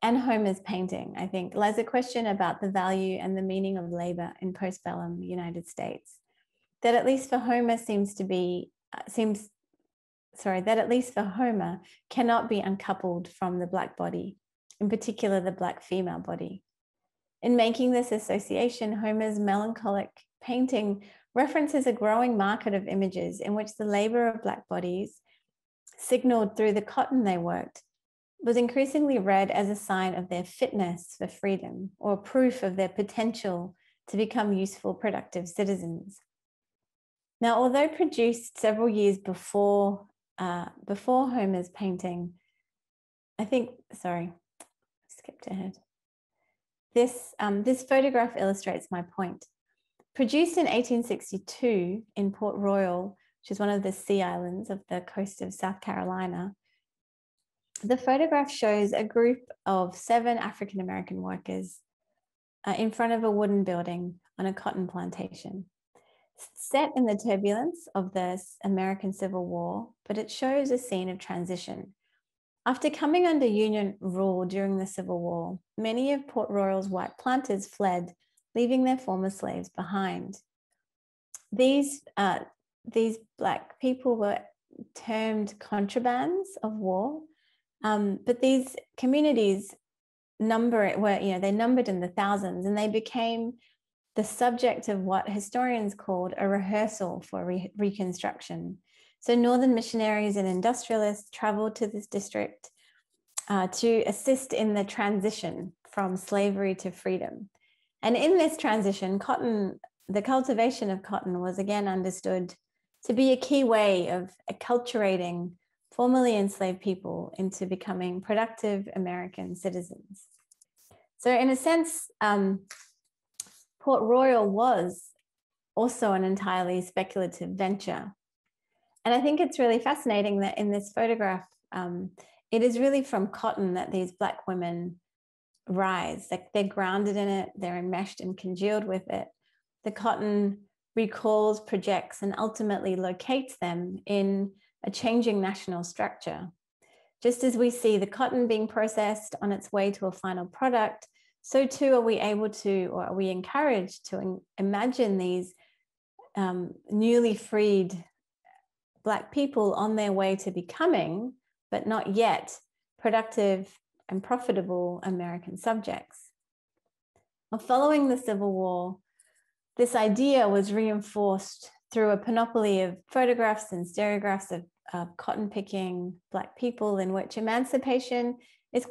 Homer's painting, I think, lies a question about the value and the meaning of labor in postbellum United States. That at least for Homer cannot be uncoupled from the Black body, in particular the Black female body. In making this association, Homer's melancholic painting references a growing market of images in which the labor of Black bodies signaled through the cotton they worked, was increasingly read as a sign of their fitness for freedom or proof of their potential to become useful, productive citizens. Now, although produced several years before Homer's painting, skipped ahead. This photograph illustrates my point. Produced in 1862 in Port Royal, which is one of the sea islands of the coast of South Carolina, the photograph shows a group of 7 African-American workers in front of a wooden building on a cotton plantation. Set in the turbulence of the American Civil War, but it shows a scene of transition. After coming under Union rule during the Civil War, many of Port Royal's white planters fled, leaving their former slaves behind. These Black people were termed contrabands of war, but these communities they numbered in the thousands, and they became the subject of what historians called a rehearsal for Reconstruction. So Northern missionaries and industrialists traveled to this district to assist in the transition from slavery to freedom. And in this transition, the cultivation of cotton was again understood to be a key way of acculturating formerly enslaved people into becoming productive American citizens. So in a sense, Port Royal was also an entirely speculative venture. And I think it's really fascinating that in this photograph, it is really from cotton that these Black women rise. Like, they're grounded in it, they're enmeshed and congealed with it. The cotton recalls, projects, and ultimately locates them in a changing national structure. Just as we see the cotton being processed on its way to a final product, so too are we able to, or are we encouraged to imagine these newly freed Black people on their way to becoming, but not yet, productive and profitable American subjects. Well, following the Civil War, this idea was reinforced through a panoply of photographs and stereographs of cotton picking Black people, in which emancipation is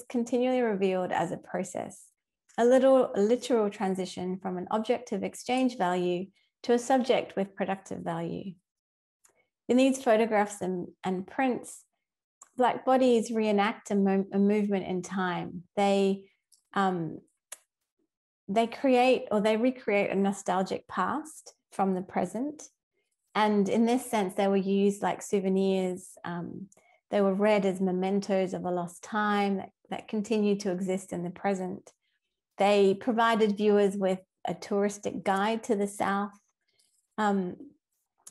continually revealed as a process, a literal transition from an object of exchange value to a subject with productive value. In these photographs and prints, Black bodies reenact a movement in time. They recreate a nostalgic past from the present. And in this sense, they were used like souvenirs. They were read as mementos of a lost time that continue to exist in the present. They provided viewers with a touristic guide to the South. And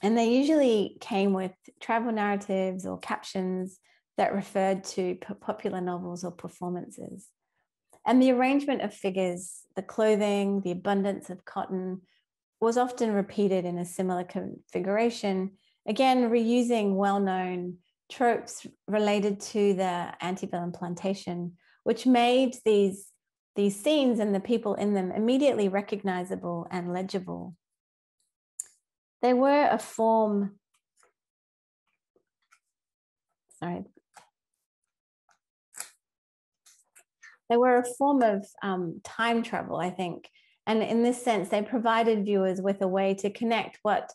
they usually came with travel narratives or captions that referred to popular novels or performances. And the arrangement of figures, the clothing, the abundance of cotton was often repeated in a similar configuration, again, reusing well-known tropes related to the antebellum plantation, which made these scenes and the people in them immediately recognizable and legible. They were a form, of time travel, I think. And in this sense, they provided viewers with a way to connect what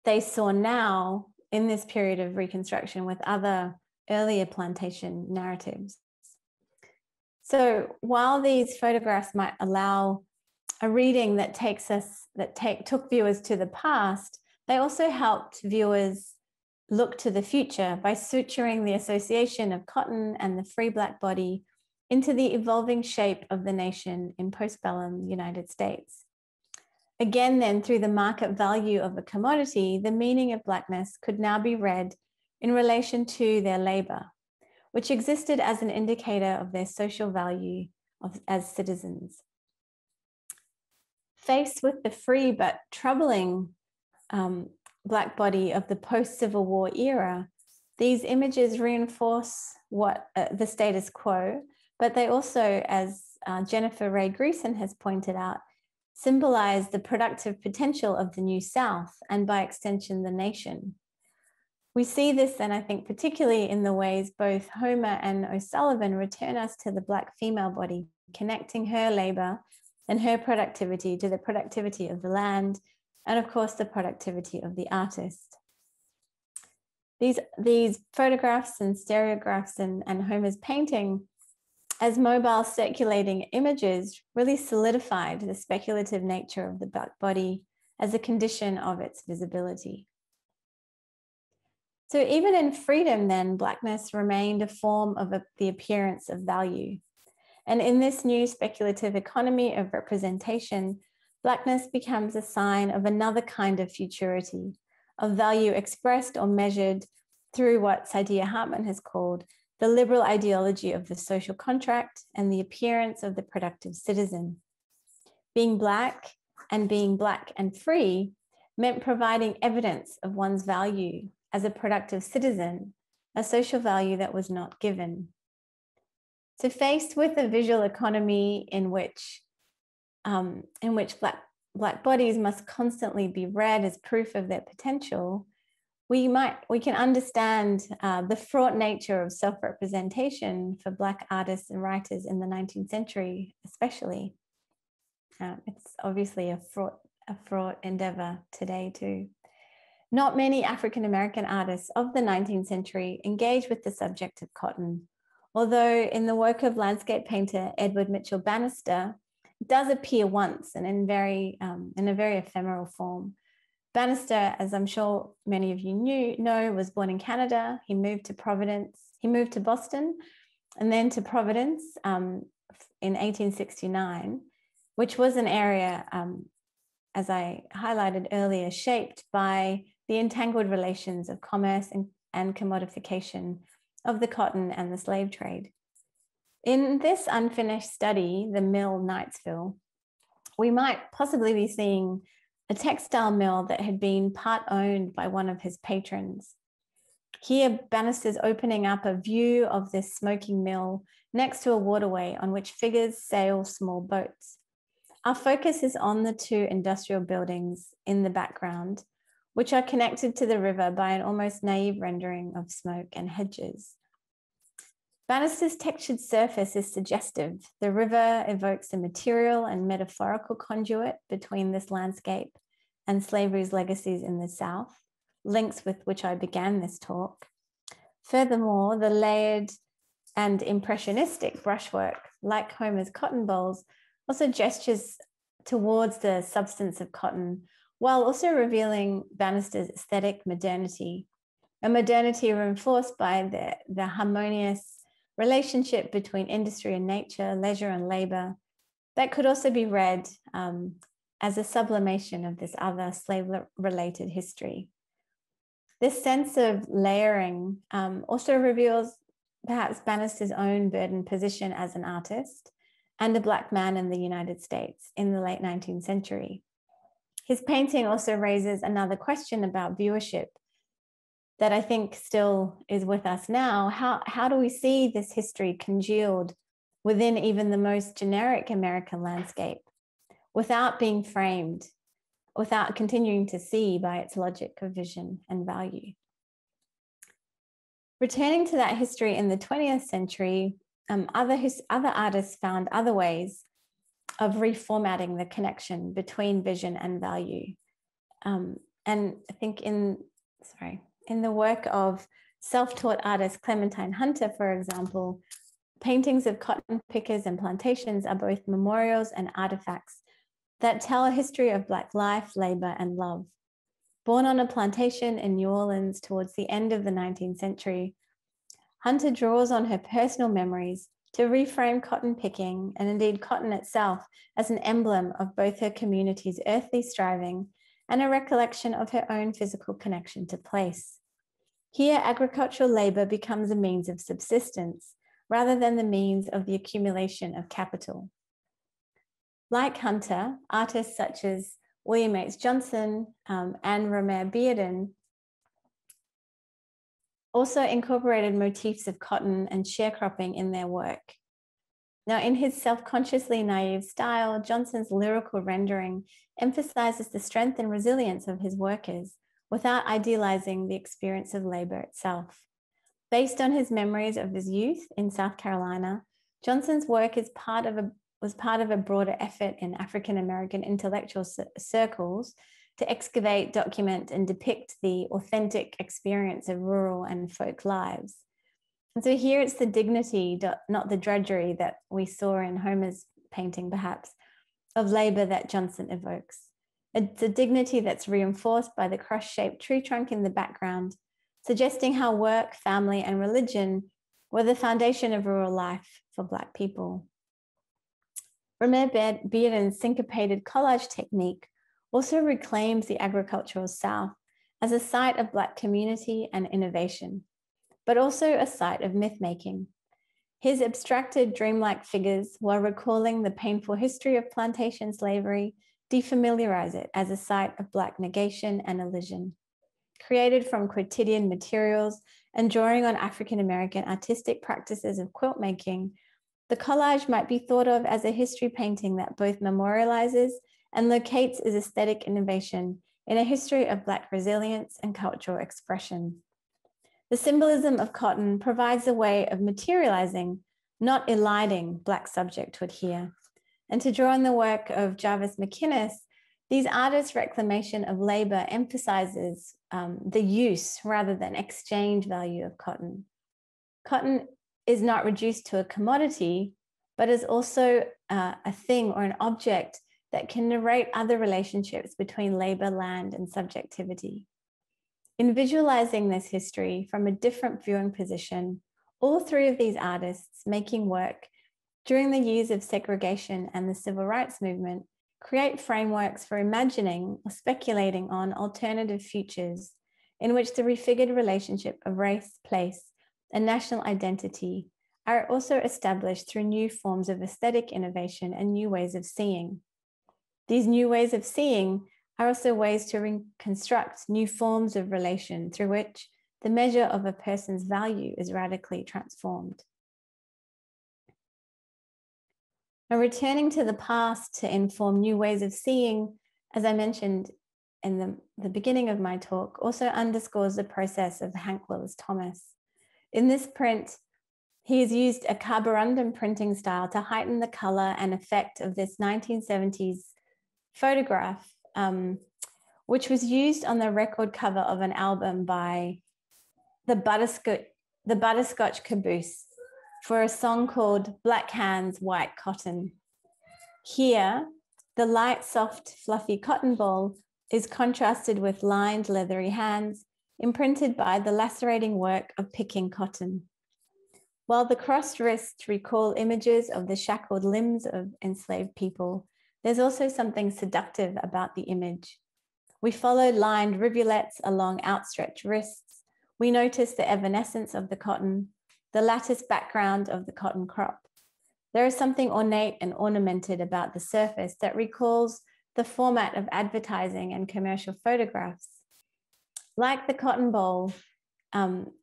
they saw now in this period of Reconstruction with other earlier plantation narratives. So while these photographs might allow a reading that took viewers to the past, they also helped viewers look to the future by suturing the association of cotton and the free Black body into the evolving shape of the nation in postbellum United States. Again, then, through the market value of a commodity, the meaning of Blackness could now be read in relation to their labor, which existed as an indicator of their social value as citizens. Faced with the free but troubling Black body of the post-Civil War era, these images reinforce the status quo, but they also, as Jennifer Ray Greeson has pointed out, symbolize the productive potential of the New South and by extension, the nation. We see this then, I think, particularly in the ways both Homer and O'Sullivan return us to the Black female body, connecting her labor and her productivity to the productivity of the land, and of course, the productivity of the artist. These photographs and stereographs and Homer's painting as mobile circulating images really solidified the speculative nature of the Black body as a condition of its visibility. So even in freedom then, Blackness remained a form of the appearance of value. And in this new speculative economy of representation, Blackness becomes a sign of another kind of futurity, of value expressed or measured through what Saidiya Hartman has called the liberal ideology of the social contract and the appearance of the productive citizen. Being Black and free meant providing evidence of one's value as a productive citizen, a social value that was not given. So faced with a visual economy in which Black bodies must constantly be read as proof of their potential, we can understand the fraught nature of self-representation for Black artists and writers in the 19th century, especially. It's obviously a fraught endeavor today too. Not many African-American artists of the 19th century engaged with the subject of cotton, although in the work of landscape painter Edward Mitchell Bannister, it does appear once and in a very ephemeral form. Bannister, as I'm sure many of you know, was born in Canada. He moved to Boston and then to Providence in 1869, which was an area, as I highlighted earlier, shaped by the entangled relations of commerce and commodification of the cotton and the slave trade. In this unfinished study, The Mill, Knightsville, we might possibly be seeing a textile mill that had been part owned by one of his patrons. Here, Bannister's opening up a view of this smoking mill next to a waterway on which figures sail small boats. Our focus is on the two industrial buildings in the background, which are connected to the river by an almost naive rendering of smoke and hedges. Bannister's textured surface is suggestive. The river evokes a material and metaphorical conduit between this landscape and slavery's legacies in the South, links with which I began this talk. Furthermore, the layered and impressionistic brushwork, like Homer's cotton bowls, also gestures towards the substance of cotton, while also revealing Bannister's aesthetic modernity, a modernity reinforced by the harmonious relationship between industry and nature, leisure and labor, that could also be read as a sublimation of this other slave-related history. This sense of layering also reveals perhaps Bannister's own burdened position as an artist and a Black man in the United States in the late 19th century. His painting also raises another question about viewership that I think still is with us now. How do we see this history congealed within even the most generic American landscape without being framed, without continuing to see by its logic of vision and value? Returning to that history in the 20th century, other artists found other ways of reformatting the connection between vision and value. And I think in the work of self-taught artist Clementine Hunter, for example, paintings of cotton pickers and plantations are both memorials and artifacts that tell a history of Black life, labor, and love. Born on a plantation in New Orleans towards the end of the 19th century, Hunter draws on her personal memories to reframe cotton picking, and indeed cotton itself, as an emblem of both her community's earthly striving and a recollection of her own physical connection to place. Here, agricultural labor becomes a means of subsistence rather than the means of the accumulation of capital. Like Hunter, artists such as William H. Johnson and Romare Bearden also incorporated motifs of cotton and sharecropping in their work. Now, in his self-consciously naive style, Johnson's lyrical rendering emphasizes the strength and resilience of his workers, without idealizing the experience of labor itself. Based on his memories of his youth in South Carolina, Johnson's work was part of a broader effort in African American intellectual circles to excavate, document, and depict the authentic experience of rural and folk lives. And so here it's the dignity, not the drudgery, that we saw in Homer's painting, perhaps, of labor that Johnson evokes. It's a dignity that's reinforced by the cross-shaped tree trunk in the background, suggesting how work, family, and religion were the foundation of rural life for Black people. Romare Bearden's syncopated collage technique also reclaims the agricultural South as a site of Black community and innovation, but also a site of myth-making. His abstracted dreamlike figures, while recalling the painful history of plantation slavery, defamiliarize it as a site of Black negation and elision. Created from quotidian materials and drawing on African-American artistic practices of quilt making, the collage might be thought of as a history painting that both memorializes and locates its aesthetic innovation in a history of Black resilience and cultural expression. The symbolism of cotton provides a way of materializing, not eliding Black subjecthood here. And to draw on the work of Jarvis McInnes, these artists' reclamation of labor emphasizes the use rather than exchange value of cotton. Cotton is not reduced to a commodity, but is also a thing or an object that can narrate other relationships between labor, land, and subjectivity. In visualizing this history from a different viewing position, all three of these artists making work during the years of segregation and the civil rights movement create frameworks for imagining or speculating on alternative futures in which the refigured relationship of race, place, and national identity are also established through new forms of aesthetic innovation and new ways of seeing. These new ways of seeing are also ways to reconstruct new forms of relation through which the measure of a person's value is radically transformed. Now, returning to the past to inform new ways of seeing, as I mentioned in the beginning of my talk, also underscores the process of Hank Willis Thomas. In this print, he has used a carborundum printing style to heighten the color and effect of this 1970s photograph, which was used on the record cover of an album by the Butterscotch Caboose for a song called Black Hands, White Cotton. Here, the light, soft, fluffy cotton ball is contrasted with lined, leathery hands imprinted by the lacerating work of picking cotton. While the crossed wrists recall images of the shackled limbs of enslaved people, there's also something seductive about the image. We follow lined rivulets along outstretched wrists. We notice the evanescence of the cotton, the lattice background of the cotton crop. There is something ornate and ornamented about the surface that recalls the format of advertising and commercial photographs. Like the cotton bowl,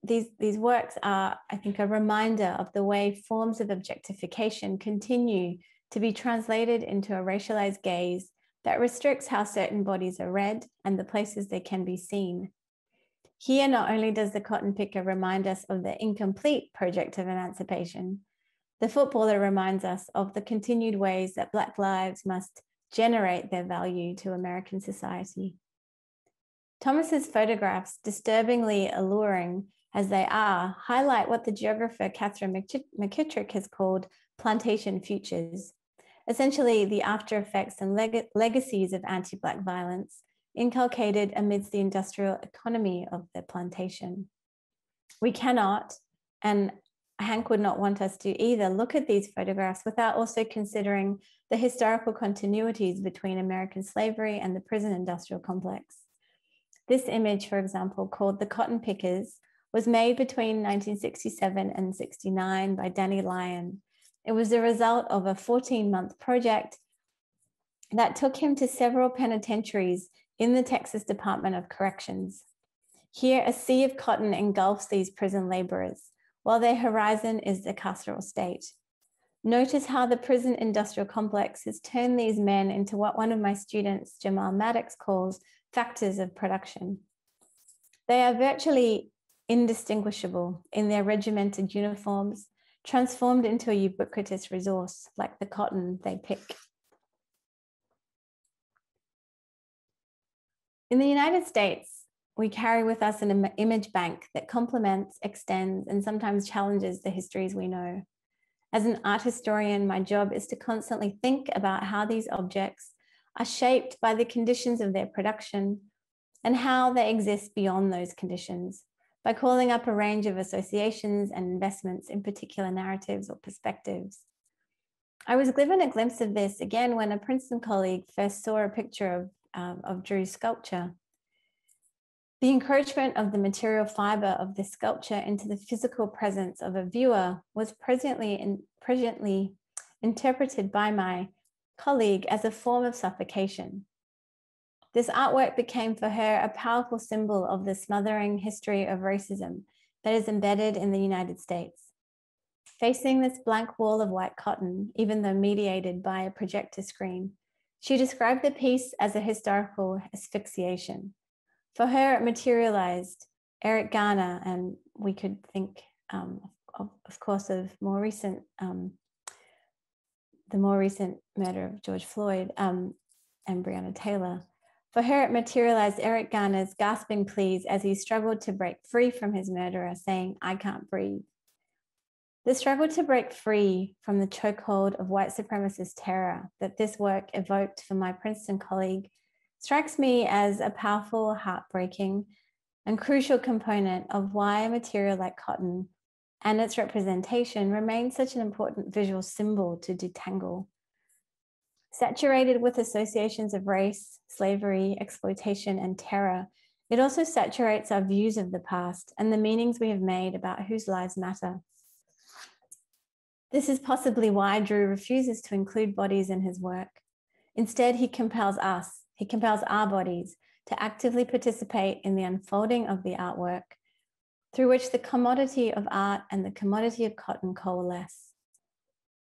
these works are, I think, a reminder of the way forms of objectification continue to be translated into a racialized gaze that restricts how certain bodies are read and the places they can be seen. Here, not only does the cotton picker remind us of the incomplete project of emancipation, the footballer reminds us of the continued ways that Black lives must generate their value to American society. Thomas's photographs, disturbingly alluring as they are, highlight what the geographer Catherine McKittrick has called plantation futures, essentially the after effects and legacies of anti-Black violence inculcated amidst the industrial economy of the plantation. We cannot, and Hank would not want us to either, look at these photographs without also considering the historical continuities between American slavery and the prison industrial complex. This image, for example, called The Cotton Pickers, was made between 1967 and 69 by Danny Lyon. It was the result of a 14-month project that took him to several penitentiaries in the Texas Department of Corrections. Here, a sea of cotton engulfs these prison laborers, while their horizon is the carceral state. Notice how the prison industrial complex has turned these men into what one of my students, Jamal Maddox, calls factors of production. They are virtually indistinguishable in their regimented uniforms, transformed into a ubiquitous resource like the cotton they pick. In the United States, we carry with us an image bank that complements, extends, and sometimes challenges the histories we know. As an art historian, my job is to constantly think about how these objects are shaped by the conditions of their production and how they exist beyond those conditions, by calling up a range of associations and investments in particular narratives or perspectives. I was given a glimpse of this again when a Princeton colleague first saw a picture of Drew's sculpture. The encouragement of the material fiber of this sculpture into the physical presence of a viewer was presently interpreted by my colleague as a form of suffocation. This artwork became for her a powerful symbol of the smothering history of racism that is embedded in the United States. Facing this blank wall of white cotton, even though mediated by a projector screen, she described the piece as a historical asphyxiation. For her, it materialized Eric Garner, and we could think, of course, of the more recent murder of George Floyd and Breonna Taylor. For her, it materialized Eric Garner's gasping pleas as he struggled to break free from his murderer, saying, "I can't breathe." The struggle to break free from the chokehold of white supremacist terror that this work evoked for my Princeton colleague strikes me as a powerful, heartbreaking, and crucial component of why a material like cotton and its representation remains such an important visual symbol to detangle. Saturated with associations of race, slavery, exploitation, and terror, it also saturates our views of the past and the meanings we have made about whose lives matter. This is possibly why Drew refuses to include bodies in his work. Instead, he compels our bodies to actively participate in the unfolding of the artwork, through which the commodity of art and the commodity of cotton coalesce.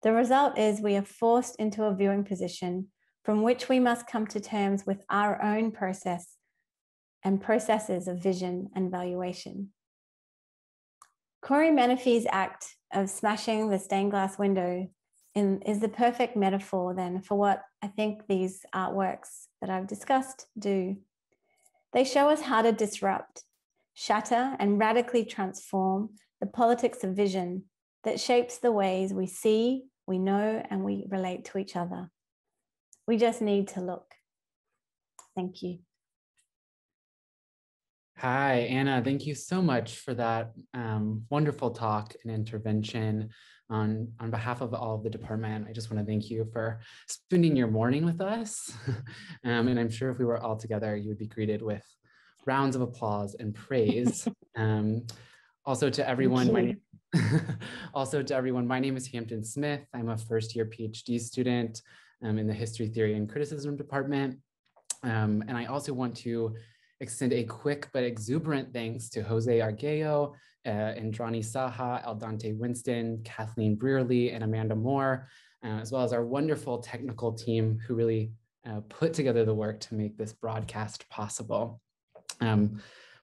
The result is we are forced into a viewing position from which we must come to terms with our own process and processes of vision and valuation. Corey Menefee's act of smashing the stained glass window is the perfect metaphor then for what I think these artworks that I've discussed do. They show us how to disrupt, shatter, and radically transform the politics of vision that shapes the ways we see, we know, and we relate to each other. We just need to look. Thank you. Hi, Anna. Thank you so much for that wonderful talk and intervention. On behalf of all of the department, I just want to thank you for spending your morning with us. And I'm sure if we were all together, you would be greeted with rounds of applause and praise. Also to everyone, my name is Hampton Smith. I'm a first-year PhD student in the History, Theory, and Criticism department. And I also want to extend a quick but exuberant thanks to Jose Arguello, Indrani Saha, Aldante Winston, Kathleen Brearley, and Amanda Moore, as well as our wonderful technical team who really put together the work to make this broadcast possible.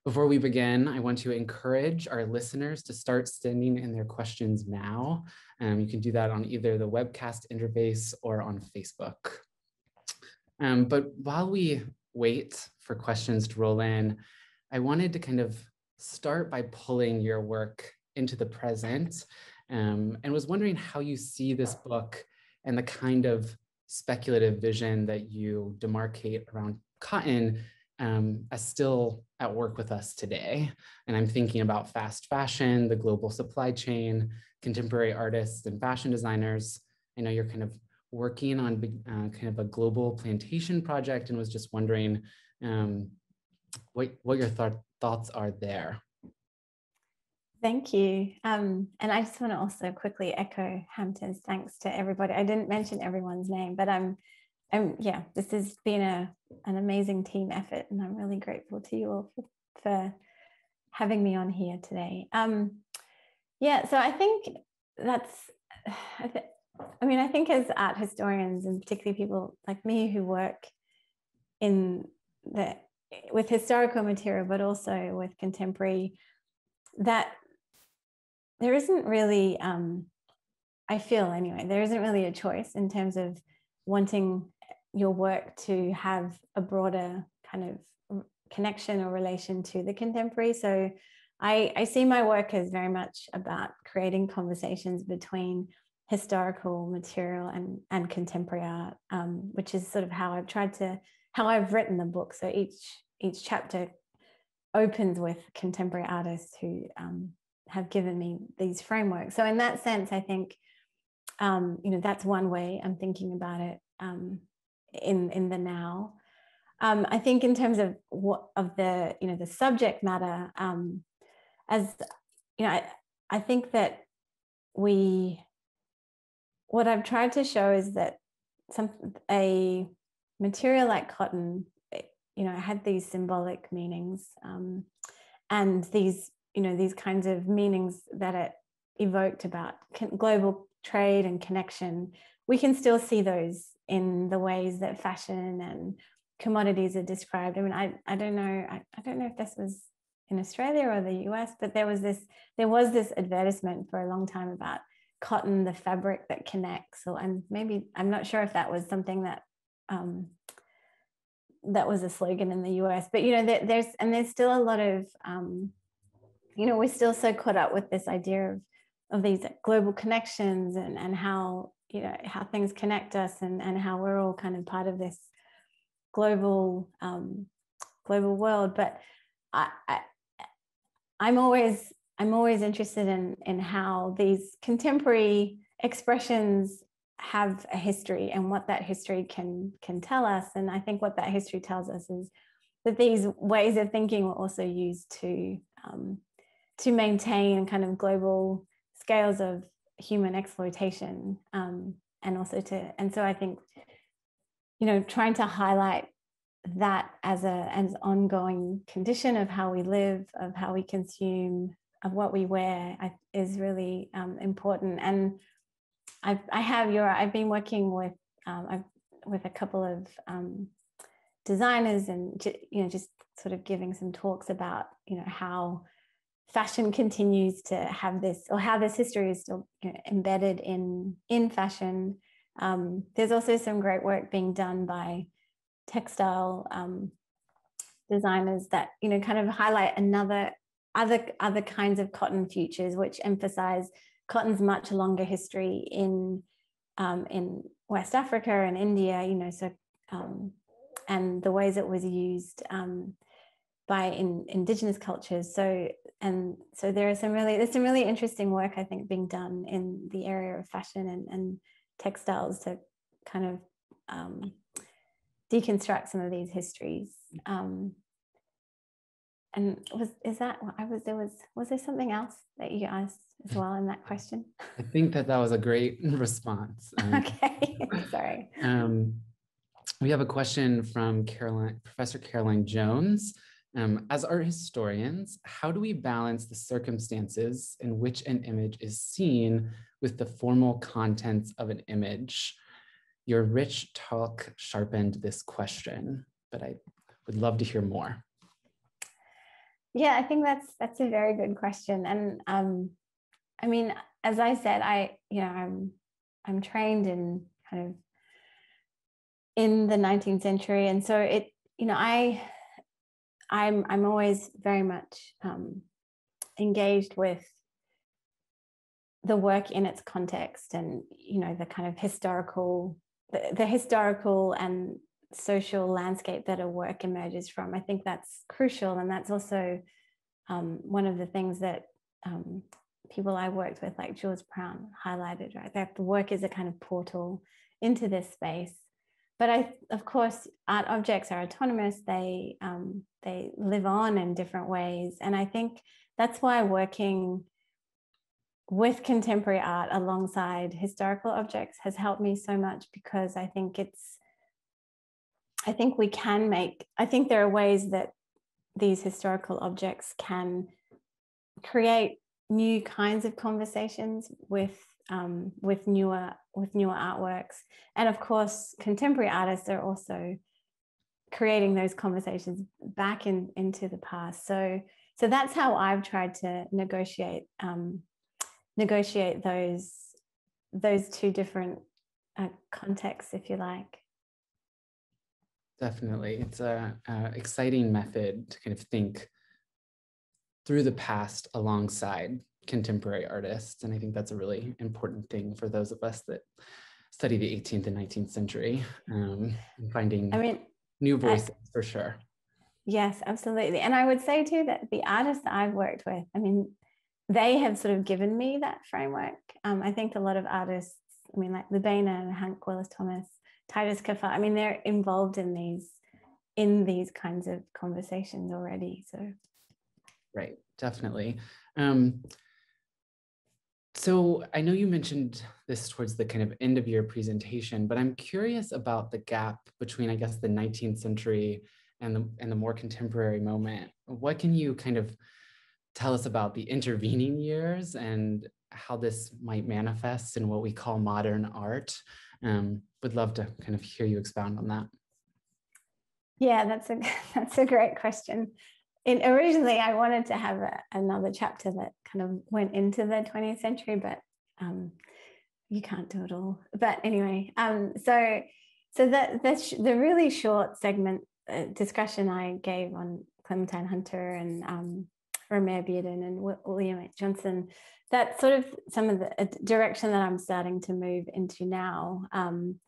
Before we begin, I want to encourage our listeners to start sending in their questions now. You can do that on either the webcast interface or on Facebook. But while we wait for questions to roll in, I wanted to kind of start by pulling your work into the present and was wondering how you see this book and the kind of speculative vision that you demarcate around cotton as still at work with us today. And I'm thinking about fast fashion, the global supply chain, contemporary artists and fashion designers. I know you're kind of working on kind of a global plantation project and was just wondering what your thoughts are there. Thank you. And I just want to also quickly echo Hampton's thanks to everybody. I didn't mention everyone's name, but yeah, this has been an amazing team effort, and I'm really grateful to you all for having me on here today. Yeah, so I think I think as art historians, and particularly people like me who work in the with historical material, but also with contemporary, that there isn't really, I feel anyway, there isn't really a choice in terms of wanting your work to have a broader kind of connection or relation to the contemporary. So I see my work as very much about creating conversations between historical material and contemporary art, which is sort of how I've written the book. So each chapter opens with contemporary artists who have given me these frameworks. So in that sense, I think, that's one way I'm thinking about it in the now. I think in terms of the subject matter, as I think that what I've tried to show is that a material like cotton, had these symbolic meanings, and these kinds of meanings that it evoked about global trade and connection. We can still see those in the ways that fashion and commodities are described. I mean, I don't know if this was in Australia or the US, but there was this advertisement for a long time about cotton, the fabric that connects. And maybe, I'm not sure if that was something that that was a slogan in the US, but there's still a lot of we're still so caught up with this idea of these global connections and how how things connect us and how we're all kind of part of this global world. But I'm always interested in how these contemporary expressions have a history and what that history can tell us. And I think what that history tells us is that these ways of thinking were also used to maintain kind of global scales of human exploitation, and so I think trying to highlight that as an ongoing condition of how we live, of how we consume, of what we wear, is really important. And I've been working with a couple of designers, and just sort of giving some talks about how fashion continues to have this, or how this history is still embedded in other. There's also some great work being done by textile designers that kind of highlight other kinds of cotton futures, which emphasize cotton's much longer history in West Africa and India, and the ways it was used by indigenous cultures. So there's some really interesting work, I think, being done in the area of fashion and textiles to kind of deconstruct some of these histories. And was there something else that you asked as well in that question? I think that was a great response. Okay, sorry. We have a question from Professor Caroline Jones. As art historians, how do we balance the circumstances in which an image is seen with the formal contents of an image? Your rich talk sharpened this question, but I would love to hear more. Yeah, I think that's a very good question. And I mean, as I said, I'm trained in kind of in the 19th century, and so I'm always very much engaged with the work in its context, and the kind of historical and social landscape that a work emerges from. I think that's crucial, and that's also one of the things that people I worked with, like Jules Brown, highlighted, right? That the work is a kind of portal into this space. But of course, art objects are autonomous. They live on in different ways, and I think that's why working with contemporary art alongside historical objects has helped me so much, because I think there are ways that these historical objects can create new kinds of conversations with newer artworks. And of course, contemporary artists are also creating those conversations back into the past. So that's how I've tried to negotiate those two different contexts, if you like. Definitely. It's a exciting method to kind of think through the past alongside contemporary artists. And I think that's a really important thing for those of us that study the 18th and 19th century, and finding new voices for sure. Yes, absolutely. And I would say too that the artists that I've worked with, I mean, they have sort of given me that framework. I think a lot of artists, I mean, like Lubaina and Hank Willis Thomas, Titus Kaphar, I mean, they're involved in these kinds of conversations already. So, right, definitely. So I know you mentioned this towards the kind of end of your presentation, but I'm curious about the gap between, I guess, the 19th century and the more contemporary moment. What can you kind of tell us about the intervening years and how this might manifest in what we call modern art? Would love to kind of hear you expound on that. Yeah, that's a great question. Originally, I wanted to have another chapter that kind of went into the 20th century, but you can't do it all. But anyway, so the really short segment discussion I gave on Clementine Hunter and Romare Bearden and William H. Johnson, that's sort of some of the direction that I'm starting to move into now. And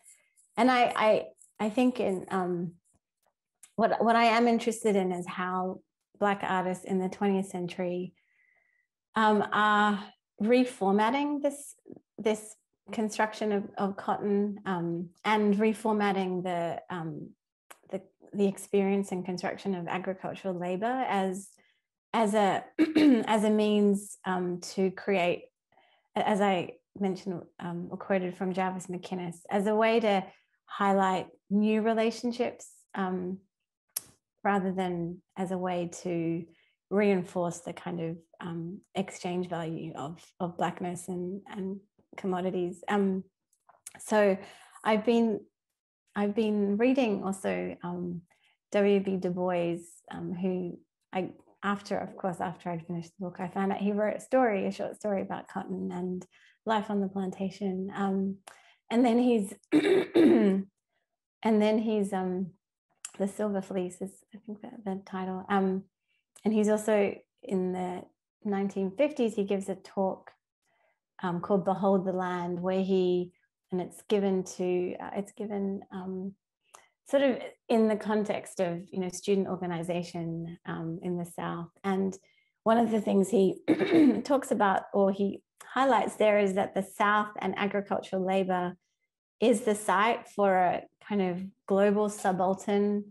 I think in what I am interested in is how Black artists in the 20th century are reformatting this construction of cotton and reformatting the experience and construction of agricultural labor as a as a means to create, as I mentioned or quoted from Jarvis McInnes, as a way to highlight new relationships rather than as a way to reinforce the kind of exchange value of Blackness and commodities. So I've been reading also W.B. Du Bois, who after I'd finished the book, I found out he wrote a short story about cotton and life on the plantation. And then he's The Silver Fleece is, I think, the title. And he's also, in the 1950s, he gives a talk called Behold the Land, where it's given sort of in the context of, student organization in the South. And one of the things he talks about, or he highlights there, is that the South and agricultural labor is the site for a kind of global subaltern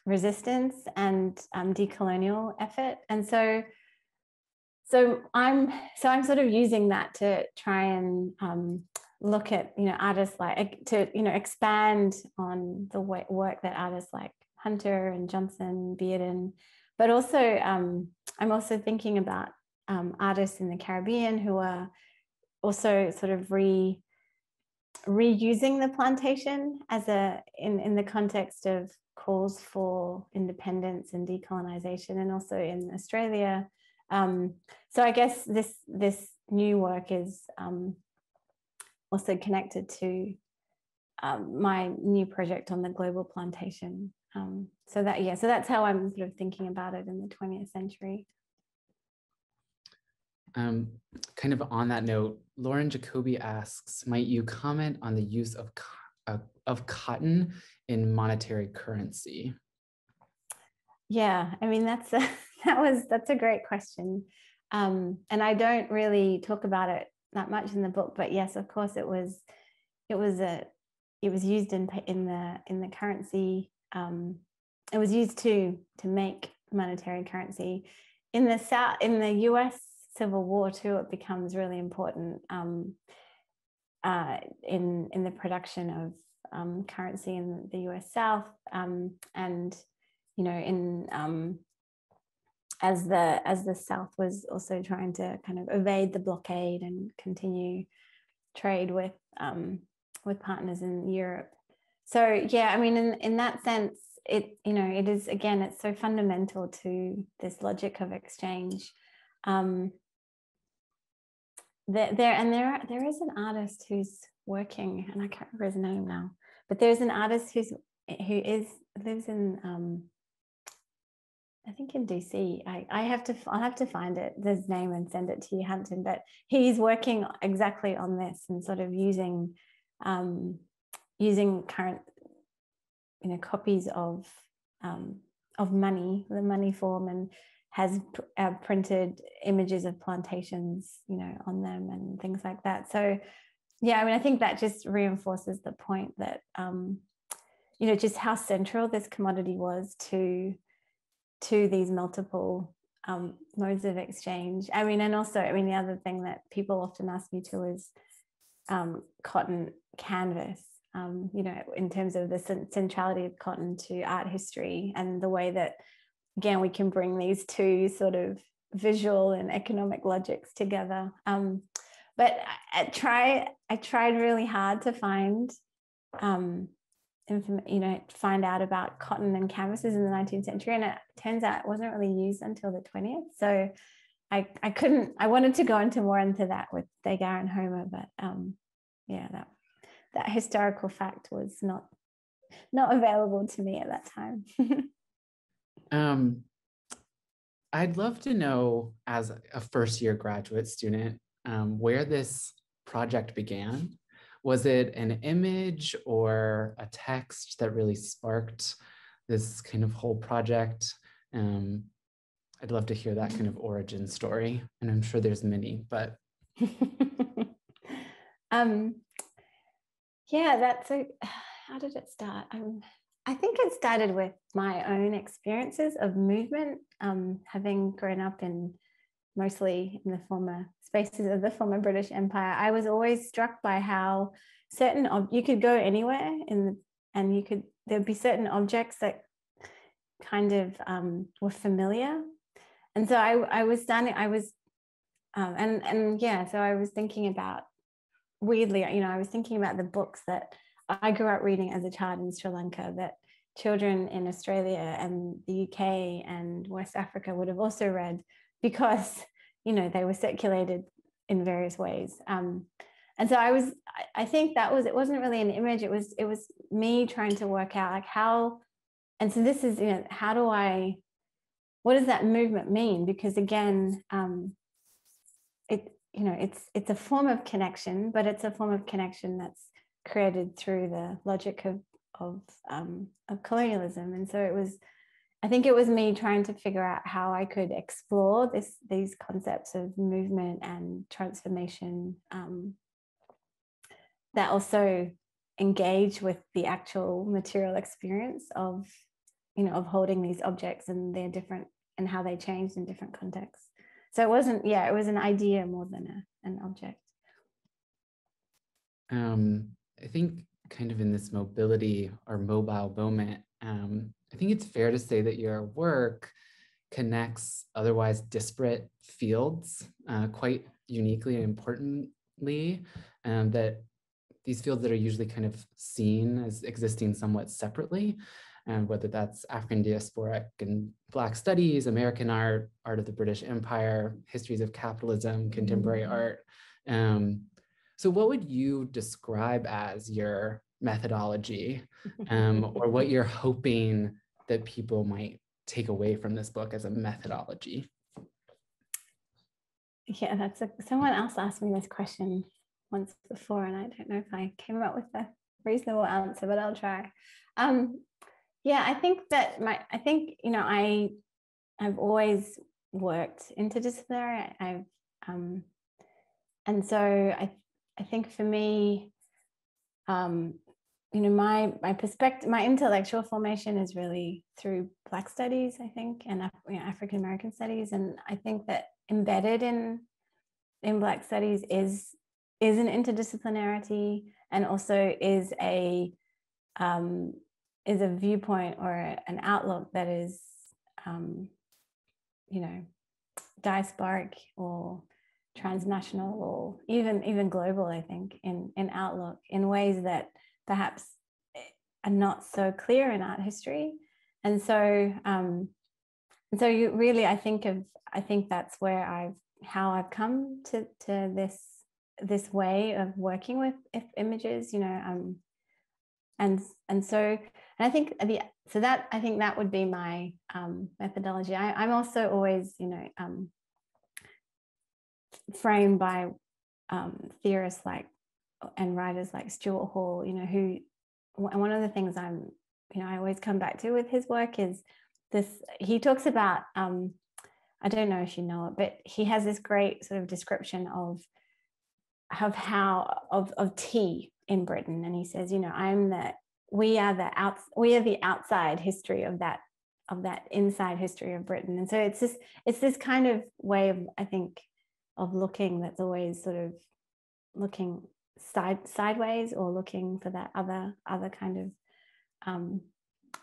resistance and decolonial effort. And so I'm sort of using that to try and look at artists expand on the work that artists like Hunter and Johnson, Bearden, but also I'm also thinking about artists in the Caribbean who are also sort of reusing the plantation as in the context of calls for independence and decolonization, and also in Australia. So I guess this new work is also connected to my new project on the global plantation. So that's how I'm sort of thinking about it in the 20th century. Kind of on that note, Lauren Jacoby asks, might you comment on the use of cotton in monetary currency? Yeah, I mean, that's a great question. And I don't really talk about it that much in the book, but yes, of course, it was used in the currency. It was used to make monetary currency. In the US Civil War too, it becomes really important in the production of currency in the US South, and as the South was also trying to kind of evade the blockade and continue trade with partners in Europe. So yeah, I mean, in that sense, it, you know, it is, again, it's so fundamental to this logic of exchange. There is an artist who's working, and I can't remember his name now, but there's an artist who lives in I think in DC. I'll have to find his name and send it to you, Hampton. But he's working exactly on this and sort of using current, you know, copies of money, the money form, and has printed images of plantations, you know, on them and things like that. So yeah, I mean, I think that just reinforces the point that you know, just how central this commodity was to these multiple modes of exchange. I mean, and also, I mean, the other thing that people often ask me too is cotton canvas, you know, in terms of the centrality of cotton to art history, and the way that, again, we can bring these two sort of visual and economic logics together. But I tried really hard to find you know, find out about cotton and canvases in the 19th century, and it turns out it wasn't really used until the 20th. So I wanted to go into more into that with Degas and Homer, but yeah, that historical fact was not available to me at that time. I'd love to know, as a first-year graduate student, where this project began. Was it an image or a text that really sparked this kind of whole project? I'd love to hear that kind of origin story, and I'm sure there's many, but. Yeah, how did it start? I think it started with my own experiences of movement, having grown up mostly in the former spaces of the former British Empire. I was always struck by how you could go anywhere and there'd be certain objects that kind of were familiar. And so I was thinking about, weirdly, you know, I was thinking about the books that I grew up reading as a child in Sri Lanka, that children in Australia and the UK and West Africa would have also read, because, you know, they were circulated in various ways. And so I think it wasn't really an image, it was me trying to work out like how, and so this is, you know, what does that movement mean? Because again, you know, it's a form of connection, but it's a form of connection that's created through the logic of colonialism. And so I think it was me trying to figure out how I could explore these concepts of movement and transformation that also engage with the actual material experience of, you know, of holding these objects and their different, and how they changed in different contexts. So it was an idea more than an object. I think kind of in this mobility or mobile moment, I think it's fair to say that your work connects otherwise disparate fields quite uniquely and importantly, that these fields that are usually kind of seen as existing somewhat separately, whether that's African diasporic and Black studies, American art, art of the British Empire, histories of capitalism, contemporary art. So what would you describe as your methodology, or what you're hoping that people might take away from this book as a methodology? Yeah, someone else asked me this question once before, and I don't know if I came up with a reasonable answer, but I'll try. Yeah, I think you know, I've always worked interdisciplinary. And so I think for me, you know, my perspective, my intellectual formation is really through Black studies, I think, and African American studies. And I think that embedded in Black studies is an interdisciplinarity, and also is a viewpoint or an outlook that is, you know, diasporic or transnational or even global, I think, in outlook, in ways that perhaps are not so clear in art history. And so you really, I think that's where how I've come to this way of working with images, you know, and I think that would be my methodology. I'm also always, you know, framed by theorists and writers like Stuart Hall, you know, who, and one of the things I always come back to with his work is this. He talks about, I don't know if you know it, but he has this great sort of description of tea in Britain, and he says, you know, we are the outside history of that inside history of Britain. And so it's this kind of way of, I think, of looking that's always sort of looking sideways, or looking for that other kind of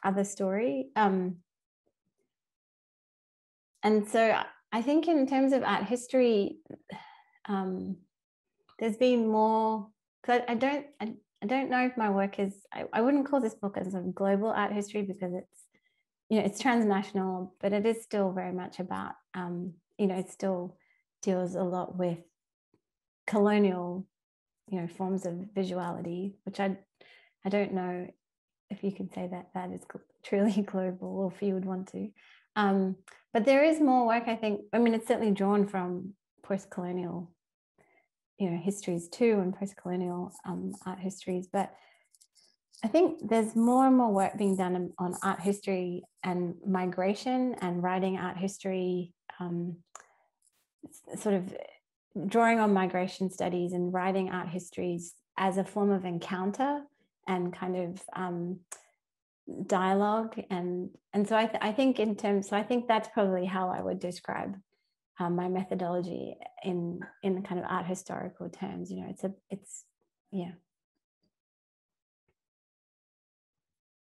other story. And so I think in terms of art history, there's been more, because I don't know if my work is, I wouldn't call this book as a global art history, because it's, you know, it's transnational, but it is still very much about, you know, it still deals a lot with colonial, you know, forms of visuality, which I don't know if you can say that is truly global, or if you would want to. But there is more work, I think. I mean, it's certainly drawn from post-colonial, you know, histories too, and post-colonial art histories. But I think there's more and more work being done on art history and migration, and writing art history, sort of drawing on migration studies and writing art histories as a form of encounter and kind of dialogue. And so I think I think that's probably how I would describe my methodology in kind of art historical terms. You know, it's yeah.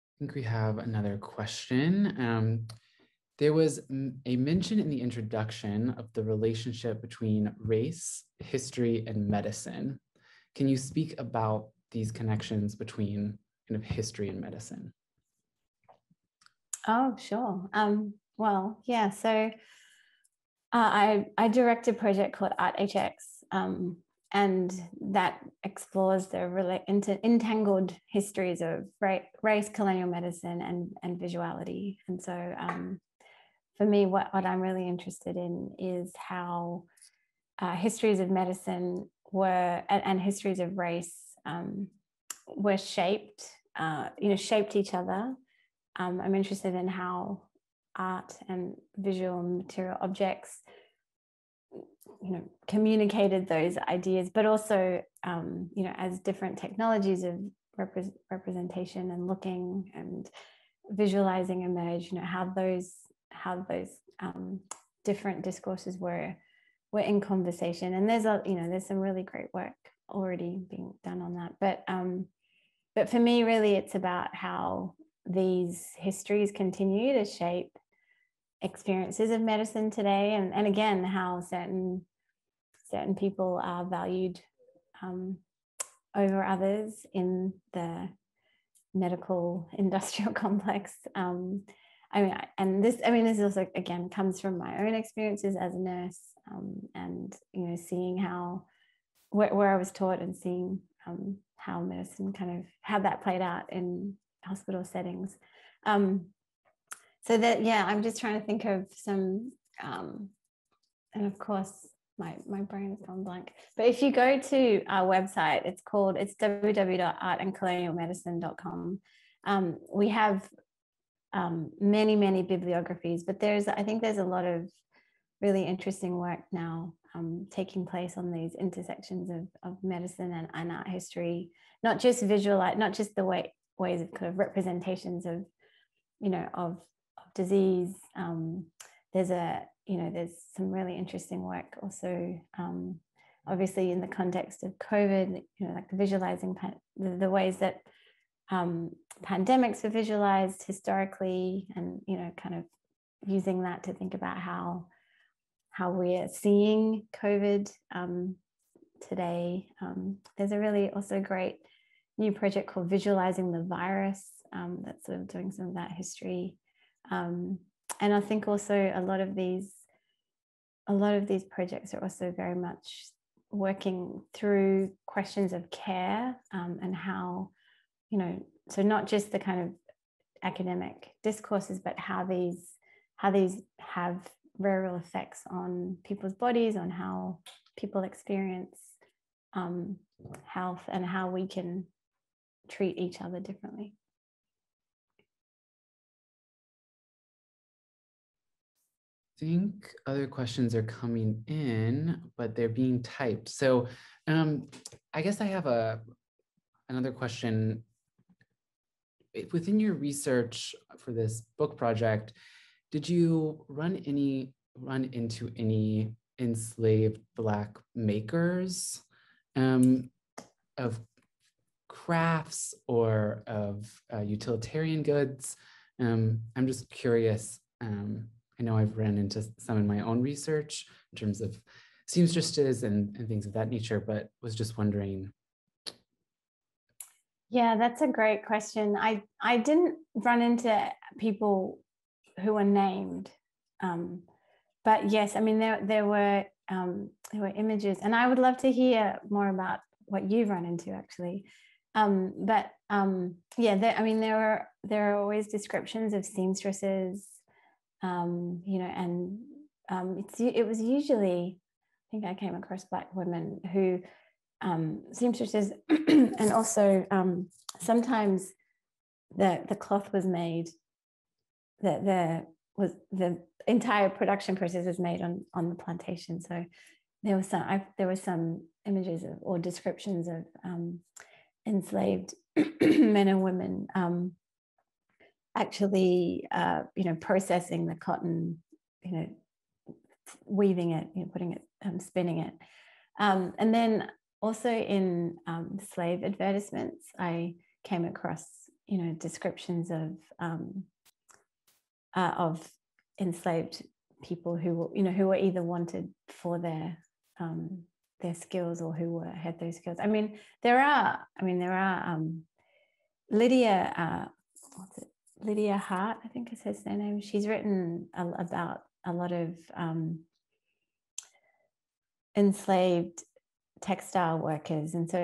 I think we have another question. There was a mention in the introduction of the relationship between race, history, and medicine. Can you speak about these connections between kind of history and medicine? Oh, sure. Well, yeah. So I direct a project called ArtHX, and that explores the entangled histories of race, colonial medicine, and visuality. And so for me, what I'm really interested in is how histories of medicine and histories of race were shaped, shaped each other. I'm interested in how art and visual and material objects, you know, communicated those ideas, but also, you know, as different technologies of representation and looking and visualizing emerge, you know, how those different discourses were in conversation. And there's some really great work already being done on that. But for me, really, it's about how these histories continue to shape experiences of medicine today, and again, how certain people are valued over others in the medical industrial complex. This also again comes from my own experiences as a nurse, and you know, seeing how where I was taught, and seeing how medicine kind of how that played out in hospital settings. So that, yeah, I'm just trying to think of some, and of course my brain has gone blank. But if you go to our website, it's www.artandcolonialmedicine.com. We have many bibliographies, but I think there's a lot of really interesting work now taking place on these intersections of medicine and art history, not just the ways of kind of representations of, you know, of disease. There's some really interesting work also, obviously in the context of COVID, you know, like visualizing the ways that pandemics were visualized historically, and, you know, kind of using that to think about how we're seeing COVID today. There's a really also great new project called Visualizing the Virus, that's sort of doing some of that history. And I think also a lot of these projects are also very much working through questions of care, and how, so not just the kind of academic discourses, but how these have very real effects on people's bodies, on how people experience health, and how we can treat each other differently. I think other questions are coming in, but they're being typed. So I guess I have another question. Within your research for this book project, did you run into any enslaved Black makers of crafts or of utilitarian goods? I'm just curious. I know I've ran into some in my own research in terms of seamstresses and things of that nature, but was just wondering. Yeah, that's a great question. I didn't run into people who were named, but yes, I mean there were images, and I would love to hear more about what you've run into actually. Yeah, there are always descriptions of seamstresses, and it was usually, I think I came across Black women who seamstresses, and also sometimes the cloth was made, the entire production process was made on the plantation. So there were some images or descriptions of enslaved men and women actually processing the cotton, weaving it, putting it, spinning it, and then also in slave advertisements, I came across descriptions of enslaved people who were either wanted for their skills, or who had those skills. There are Lydia Hart, I think is her name. She's written about a lot of enslaved textile workers, and so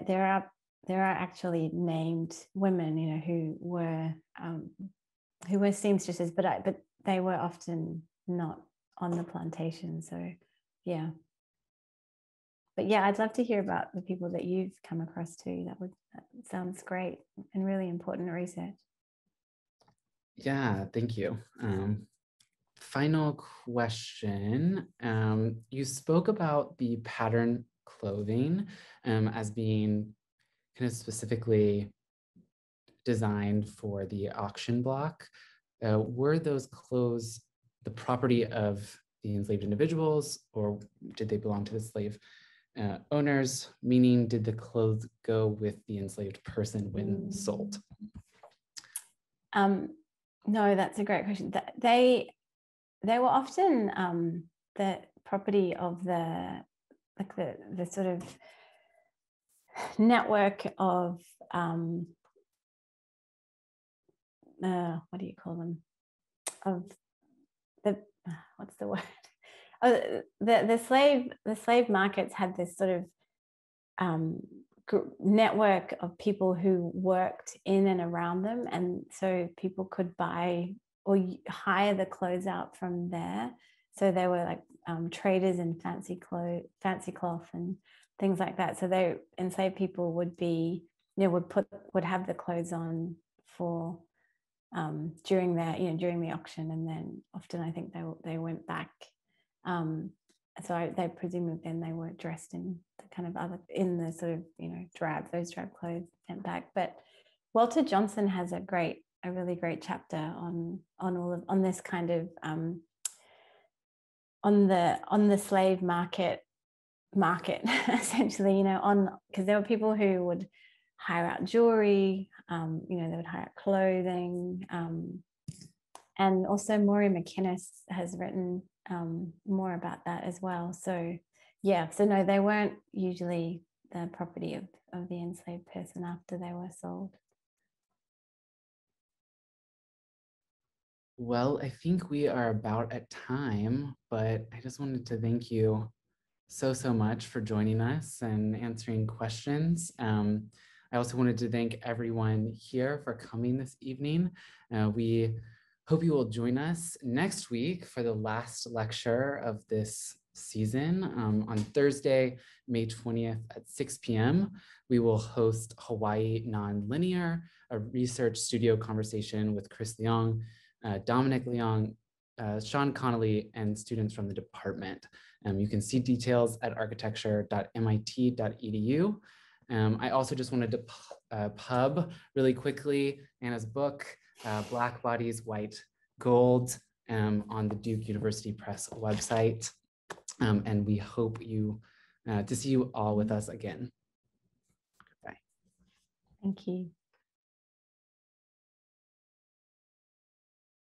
there are actually named women who were seamstresses, but they were often not on the plantation. So yeah, but yeah, I'd love to hear about the people that you've come across too. That sounds great and really important research. Yeah, thank you. Final question. You spoke about the pattern clothing as being kind of specifically designed for the auction block. Were those clothes the property of the enslaved individuals, or did they belong to the slave owners? Meaning, did the clothes go with the enslaved person when sold? No, that's a great question. They were often the property of the sort of network of what do you call them? Of the what's the word? Oh, the slave markets had this sort of network of people who worked in and around them, and so people could buy or hire the clothes out from there. So they were like traders in fancy cloth and things like that. So enslaved people would be, would have the clothes on for during the auction, and then often I think they went back. So they presumably then they were dressed in the kind of in the sort of those drab clothes, sent back. But Walter Johnson has a really great chapter on this kind of on the slave market essentially, because there were people who would hire out jewelry, they would hire out clothing, and also Maury McInnes has written more about that as well. So yeah, so no, they weren't usually the property of the enslaved person after they were sold. Well, I think we are about at time, but I just wanted to thank you so much for joining us and answering questions. I also wanted to thank everyone here for coming this evening. We hope you will join us next week for the last lecture of this season. On Thursday, May 20th at 6 p.m., we will host Hawaii Nonlinear, a research studio conversation with Chris Leong, Dominic Leong, Sean Connolly, and students from the department. You can see details at architecture.mit.edu. I also just wanted to pub really quickly Anna's book, Black Bodies, White Gold, on the Duke University Press website. And we hope to see you all with us again. Bye. Thank you.